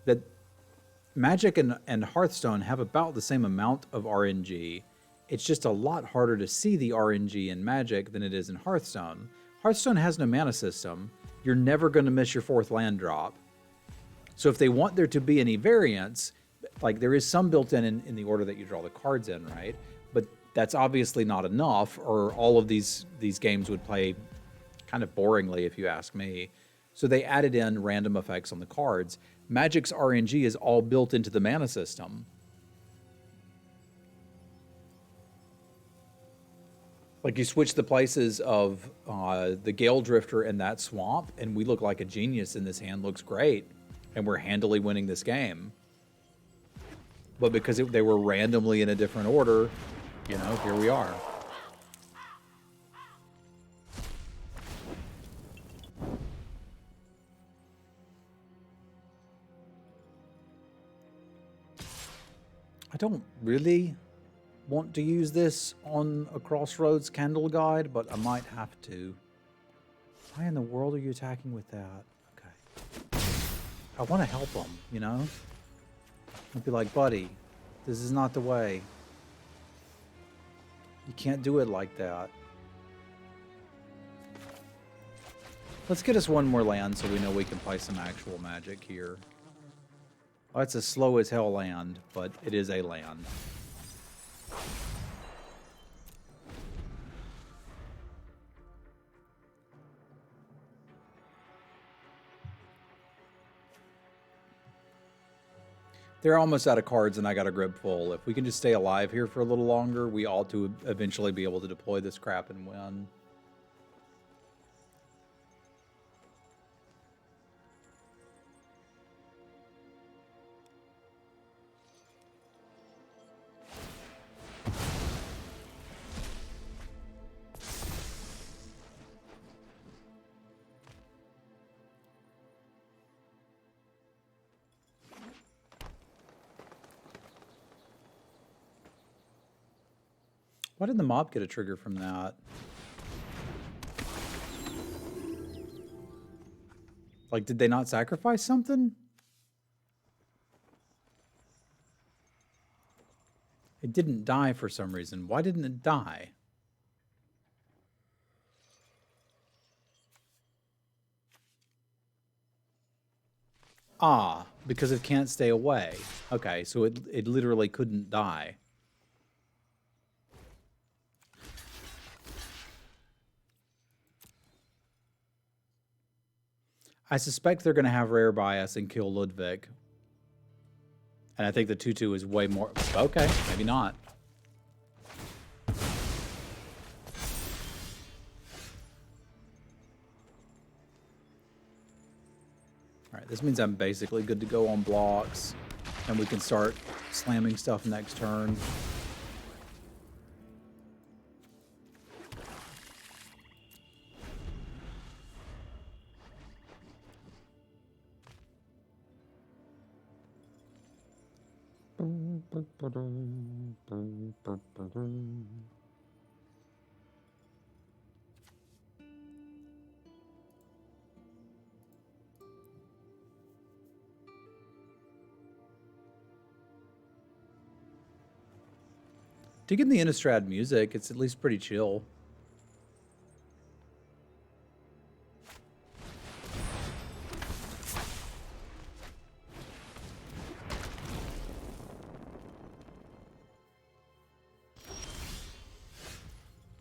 that Magic and Hearthstone have about the same amount of RNG. It's just a lot harder to see the RNG in Magic than it is in Hearthstone. Hearthstone has no mana system. You're never going to miss your 4th land drop. So if they want there to be any variance, like there is some built in the order that you draw the cards in, right? But that's obviously not enough, or all of these games would play kind of boringly, if you ask me. So they added in random effects on the cards. Magic's RNG is all built into the mana system. Like, you switch the places of the Gale Drifter and that swamp, and we look like a genius in this hand. Looks great. And we're handily winning this game. But because they were randomly in a different order, you know, here we are. I don't really want to use this on a Crossroads Candle Guide, but I might have to. Why in the world are you attacking with that? Okay. I want to help them, you know? I'd be like, buddy, this is not the way. You can't do it like that. Let's get us one more land so we know we can play some actual Magic here. Oh, it's a slow as hell land, but it is a land. They're almost out of cards and I got a grip full. If we can just stay alive here for a little longer, we ought to eventually be able to deploy this crap and win. Why did the mob get a trigger from that? Like, did they not sacrifice something? It didn't die for some reason. Why didn't it die? Ah, because it can't stay away. Okay, so it literally couldn't die. I suspect they're going to have rare bias and kill Ludwig. And I think the 2/2 is way more... Okay, maybe not. Alright, this means I'm basically good to go on blocks. And we can start slamming stuff next turn. Digging the Innistrad music, it's at least pretty chill.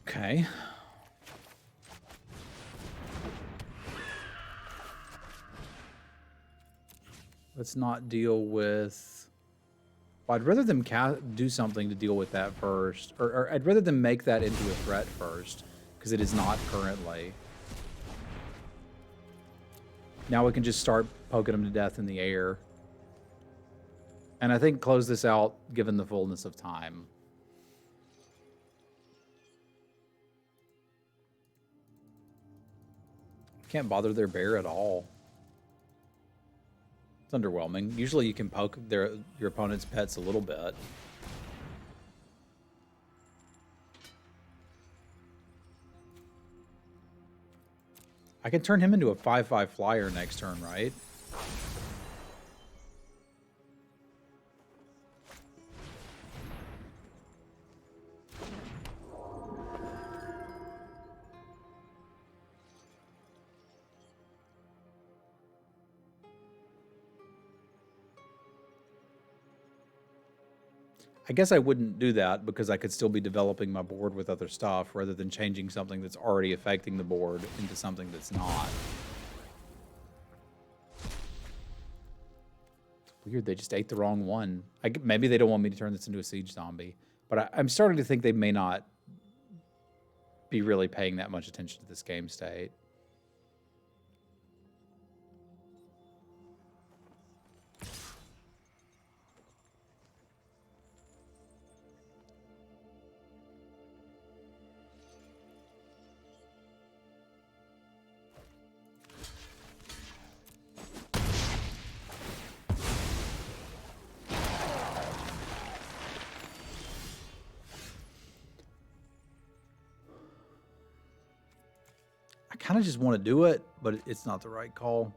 Okay. Let's not deal with... Well, I'd rather them do something to deal with that first. Or I'd rather them make that into a threat first, because it is not currently. Now we can just start poking them to death in the air. And I think close this out, given the fullness of time. Can't bother their bear at all. It's underwhelming. Usually you can poke your opponent's pets a little bit. I can turn him into a 5/5 flyer next turn, right? I guess I wouldn't do that because I could still be developing my board with other stuff rather than changing something that's already affecting the board into something that's not. It's weird, they just ate the wrong one. Maybe they don't want me to turn this into a siege zombie, but I'm starting to think they may not be really paying that much attention to this game state. I kind of just want to do it, but it's not the right call.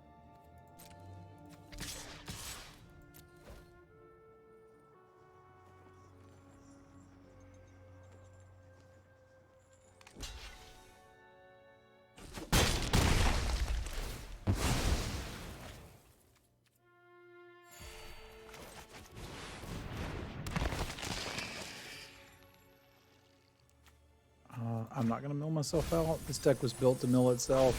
I'm not going to mill myself out. This deck was built to mill itself.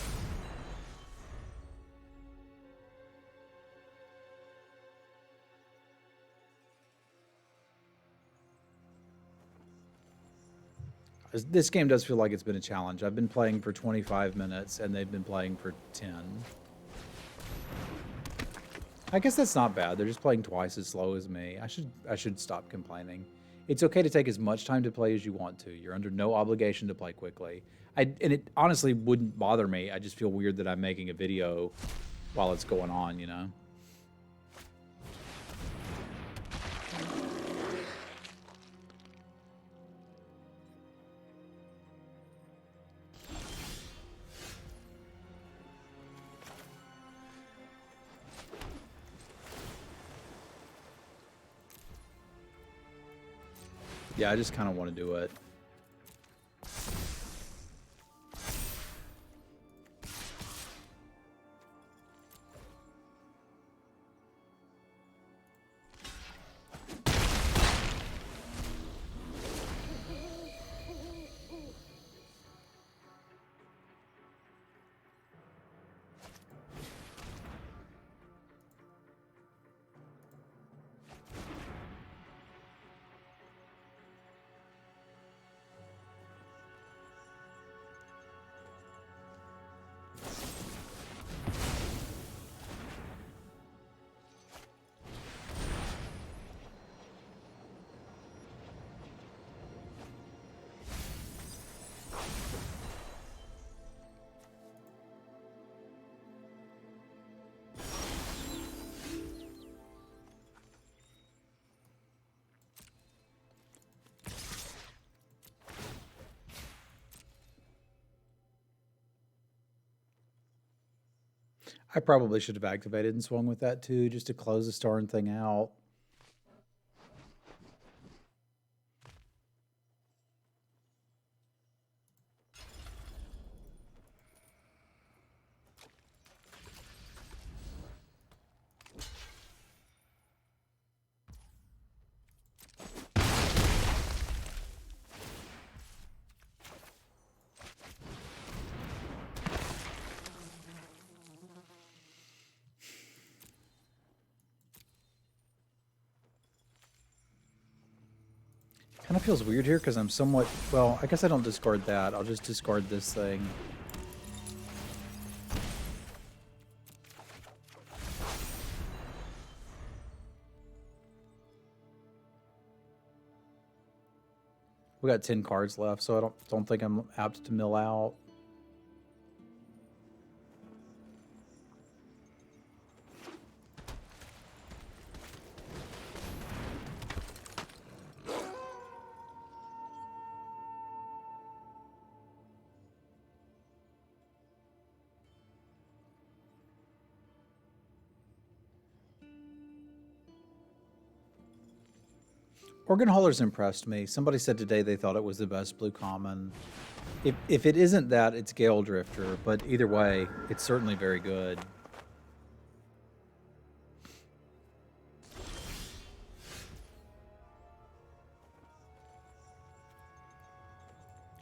This game does feel like it's been a challenge. I've been playing for 25 minutes, and they've been playing for 10. I guess that's not bad. They're just playing twice as slow as me. I should stop complaining. It's okay to take as much time to play as you want to. You're under no obligation to play quickly. And it honestly wouldn't bother me. I just feel weird that I'm making a video while it's going on, you know? Yeah, I just kind of want to do it. I probably should have activated and swung with that too, just to close this darn thing out. Kind of feels weird here because I'm somewhat... Well, I guess I don't discard that. I'll just discard this thing. We got 10 cards left, so I don't think I'm apt to mill out. Organ Hauler's impressed me. Somebody said today they thought it was the best blue common. If it isn't that, it's Gale Drifter, but either way, it's certainly very good.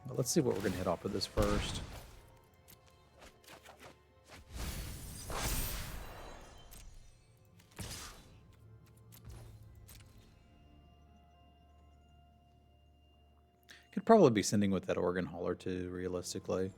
But let's see what we're going to hit off with this first. Could probably be sending with that Organ Hauler too, realistically.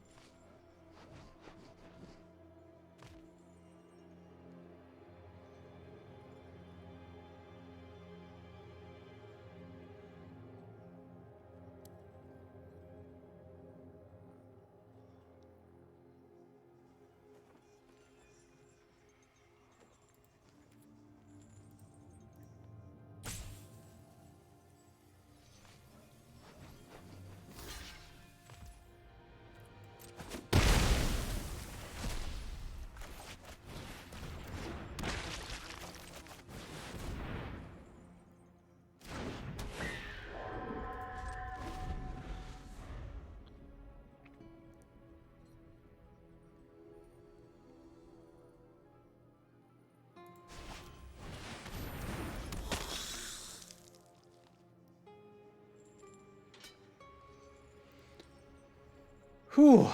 Whew.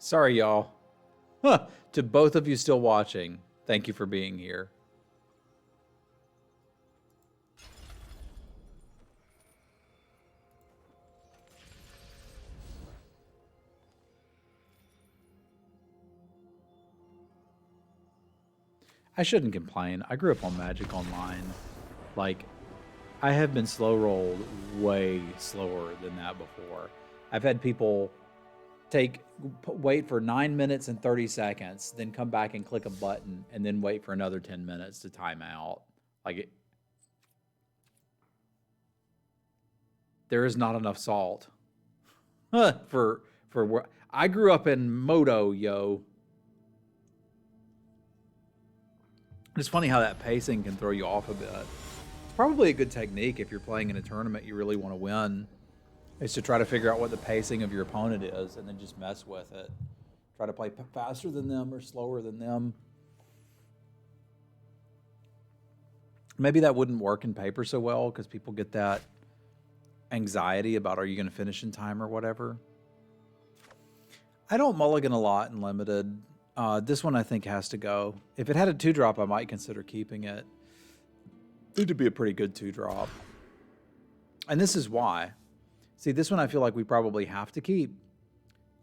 Sorry, y'all. Huh. To both of you still watching, thank you for being here. I shouldn't complain. I grew up on Magic Online. Like, I have been slow rolled way slower than that before. I've had people wait for 9 minutes and 30 seconds, then come back and click a button, and then wait for another 10 minutes to time out. Like, there is not enough salt for where I grew up in Moto, yo. It's funny how that pacing can throw you off a bit. It's probably a good technique if you're playing in a tournament you really want to win, is to try to figure out what the pacing of your opponent is and then just mess with it. Try to play faster than them or slower than them. Maybe that wouldn't work in paper so well because people get that anxiety about, are you going to finish in time or whatever. I don't mulligan a lot in limited. This one I think has to go. If it had a 2-drop, I might consider keeping it. It would be a pretty good 2-drop. And this is why. See, this one I feel like we probably have to keep.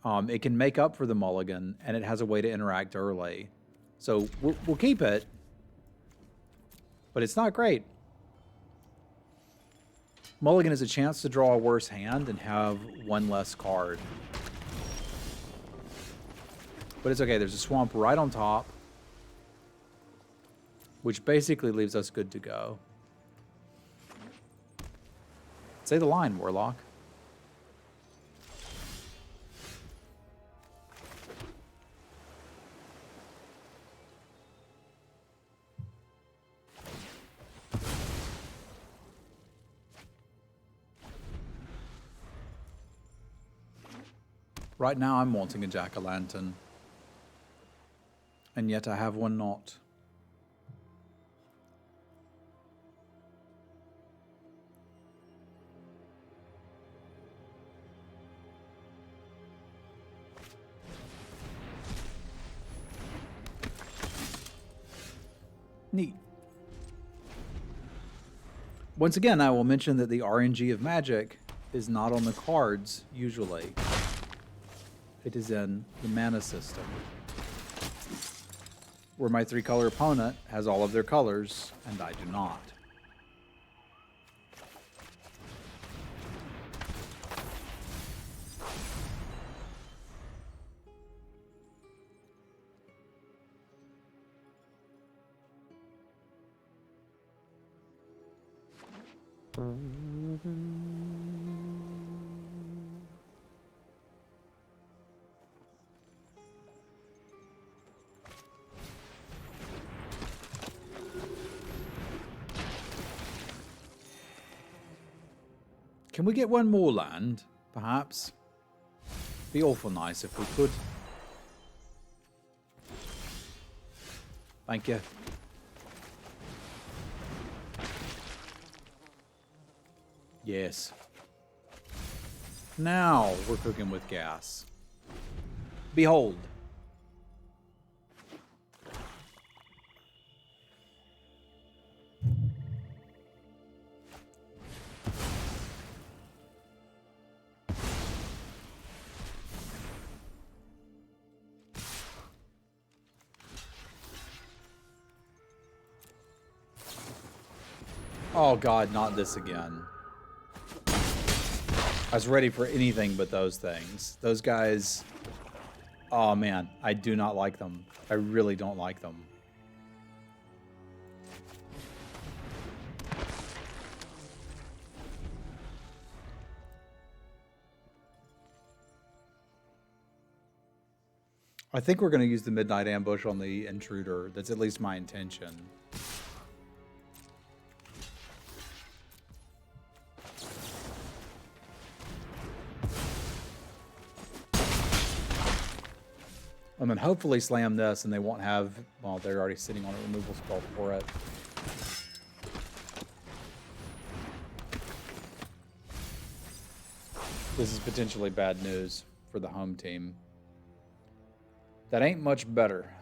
It can make up for the mulligan, and it has a way to interact early. So we'll keep it. But it's not great. Mulligan is a chance to draw a worse hand and have one less card. But it's okay. There's a swamp right on top, which basically leaves us good to go. Say the line, Warlock. Right now I'm wanting a jack-o'-lantern. And yet I have one not. Neat. Once again, I will mention that the RNG of Magic is not on the cards, usually. It is in the mana system, where my 3-color opponent has all of their colors, and I do not. Can we get one more land, perhaps? Be awful nice if we could. Thank you. Yes. Now we're cooking with gas. Behold. Oh God, not this again. I was ready for anything but those things. Those guys, oh man, I do not like them. I really don't like them. I think we're going to use the Midnight Ambush on the Intruder. That's at least my intention. And then hopefully slam this and they won't have, well, they're already sitting on a removal spell for it. This is potentially bad news for the home team. That ain't much better.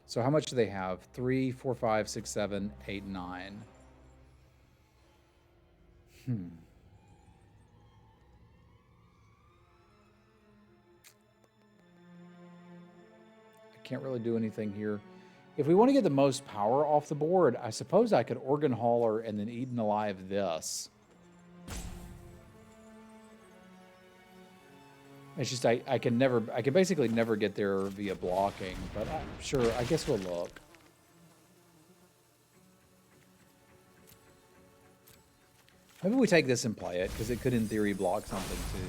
So how much do they have? 3, 4, 5, 6, 7, 8, 9. Can't really do anything here. If we want to get the most power off the board, I suppose I could Organ Hauler and then Eaten Alive this. It's just I can basically never get there via blocking, but sure, I guess we'll look. Maybe we take this and play it, because it could in theory block something too.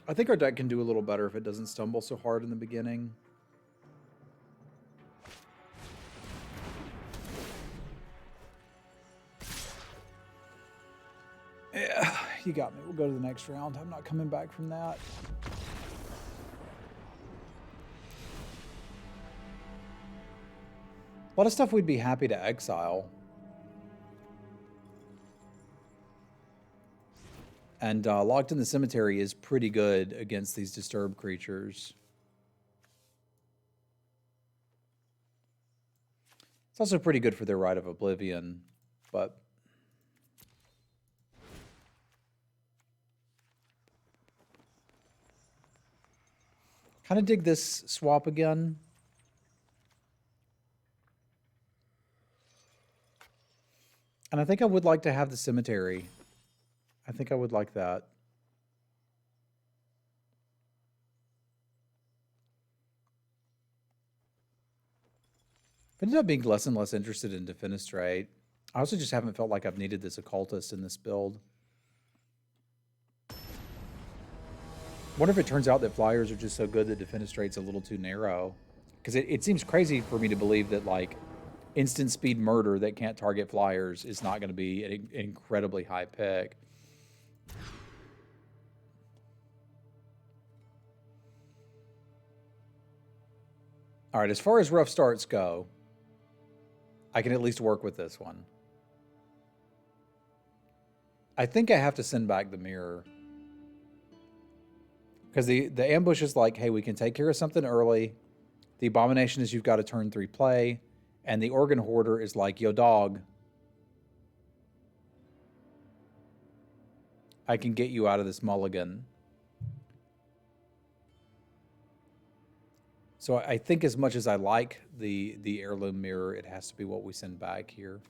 I think our deck can do a little better if it doesn't stumble so hard in the beginning. Yeah, you got me. We'll go to the next round. I'm not coming back from that. A lot of stuff we'd be happy to exile. And Locked in the Cemetery is pretty good against these disturbed creatures. It's also pretty good for their Rite of Oblivion, but... kind of dig this swap again. And I think I would like to have the Cemetery. I think I would like that. I've ended up being less and less interested in Defenestrate. I also just haven't felt like I've needed this occultist in this build. Wonder if it turns out that flyers are just so good that Defenestrate's a little too narrow. Because it seems crazy for me to believe that, like, instant speed murder that can't target flyers is not going to be an incredibly high pick. All right, as far as rough starts go, I can at least work with this one. I think I have to send back the mirror. Because the ambush is like, hey, we can take care of something early. The abomination is you've got to turn 3 play. And the organ hoarder is like, yo, dog, I can get you out of this mulligan. So I think as much as I like the heirloom mirror, it has to be what we send back here.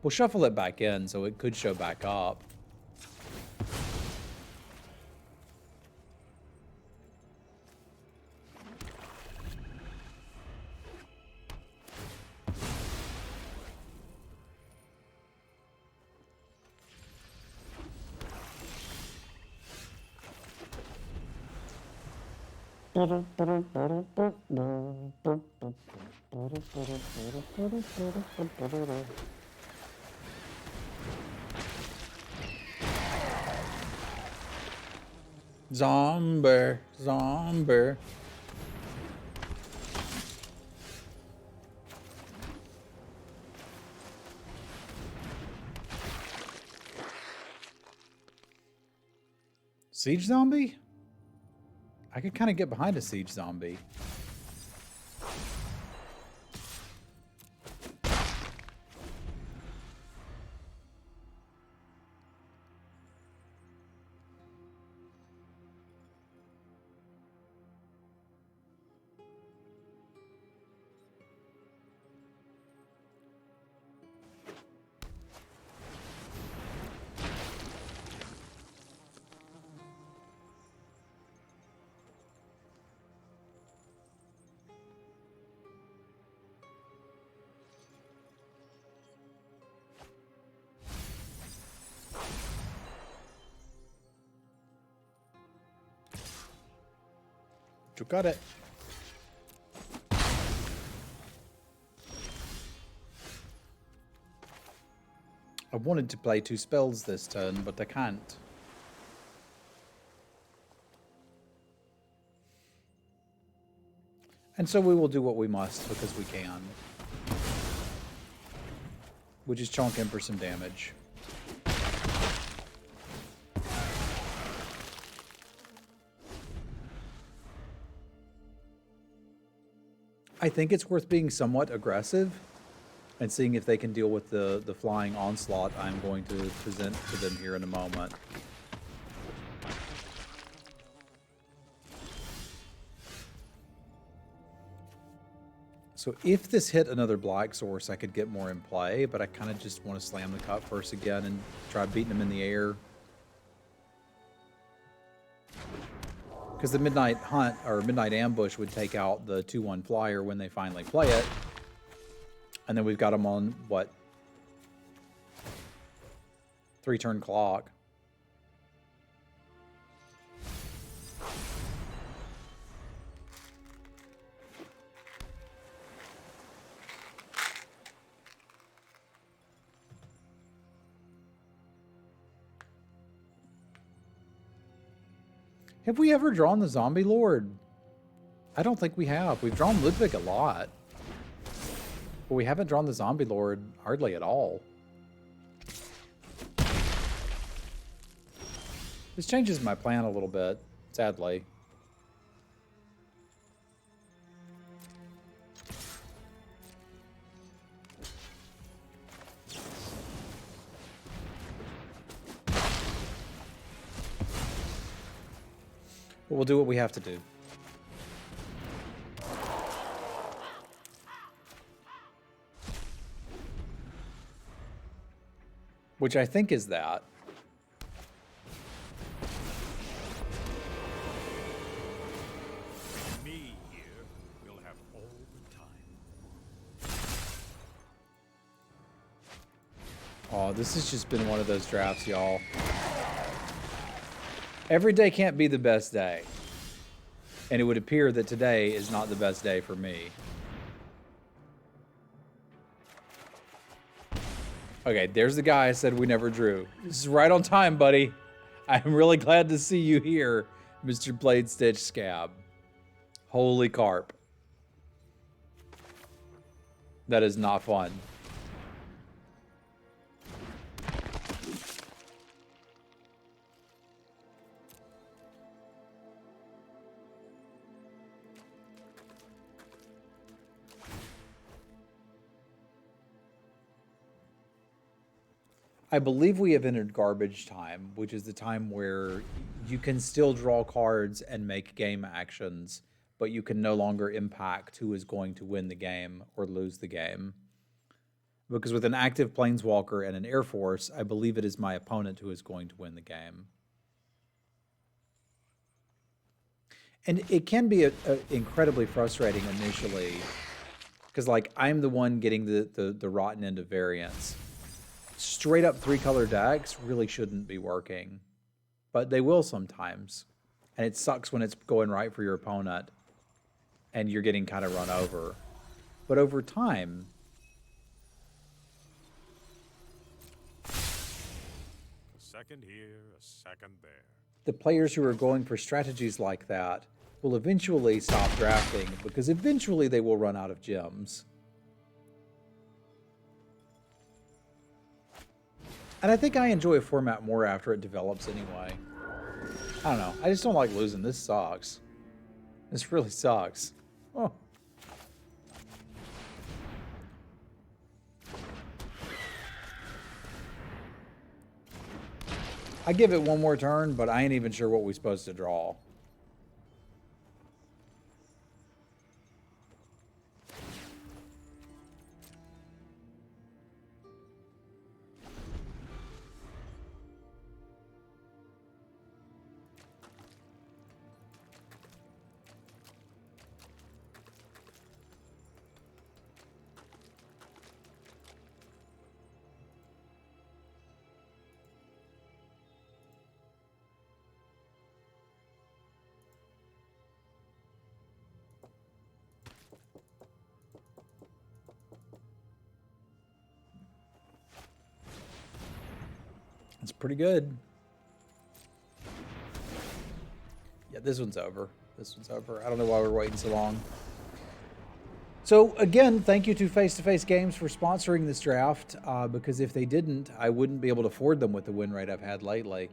We'll shuffle it back in, so it could show back up. Zombie, zombie. Siege zombie? I could kind of get behind a siege zombie. You got it. I wanted to play 2 spells this turn, but I can't. And so we will do what we must because we can. Which is chonk him for some damage. I think it's worth being somewhat aggressive and seeing if they can deal with the flying onslaught I'm going to present to them here in a moment. So if this hit another black source, I could get more in play, but I kind of just want to slam the cut first again and try beating them in the air. Because the Midnight Hunt, or Midnight Ambush, would take out the 2/1 flyer when they finally play it. And then we've got them on, what? 3-turn clock. Have we ever drawn the Zombie Lord? I don't think we have. We've drawn Ludwig a lot. But we haven't drawn the Zombie Lord hardly at all. This changes my plan a little bit, sadly. But we'll do what we have to do. which I think is that. Me here will have all the time. Oh, this has just been one of those drafts, y'all. Every day can't be the best day. And it would appear that today is not the best day for me. Okay, there's the guy I said we never drew. This is right on time, buddy. I'm really glad to see you here, Mr. Blade Stitch Scab. Holy carp. That is not fun. I believe we have entered garbage time, which is the time where you can still draw cards and make game actions, but you can no longer impact who is going to win the game or lose the game. Because with an active Planeswalker and an Air Force, I believe it is my opponent who is going to win the game. And it can be incredibly frustrating initially, because like I'm the one getting the rotten end of variance. Straight up 3-color decks really shouldn't be working, but they will sometimes. And it sucks when it's going right for your opponent and you're getting kind of run over. But over time, A second here, a second there. the players who are going for strategies like that will eventually stop drafting because eventually they will run out of gems. And I think I enjoy a format more after it develops anyway. I don't know. I just don't like losing. This sucks. This really sucks. Oh. I give it one more turn, but I ain't even sure what we're supposed to draw. It's pretty good. Yeah, this one's over. This one's over. I don't know why we're waiting so long. So again, thank you to Face to Face Games for sponsoring this draft, because if they didn't, I wouldn't be able to afford them with the win rate I've had lately.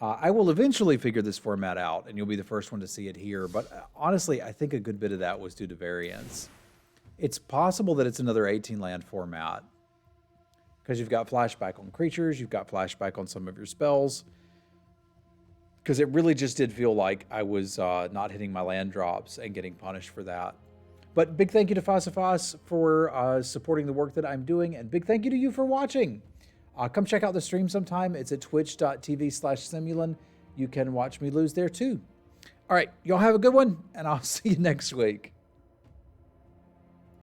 I will eventually figure this format out, and you'll be the first one to see it here. But honestly, I think a good bit of that was due to variance. It's possible that it's another 18-land format, because you've got flashback on creatures, you've got flashback on some of your spells. Because it really just did feel like I was not hitting my land drops and getting punished for that. But big thank you to Fasafas for supporting the work that I'm doing, and big thank you to you for watching. Come check out the stream sometime. It's at twitch.tv/Semulin. You can watch me lose there too. All right, y'all have a good one, and I'll see you next week.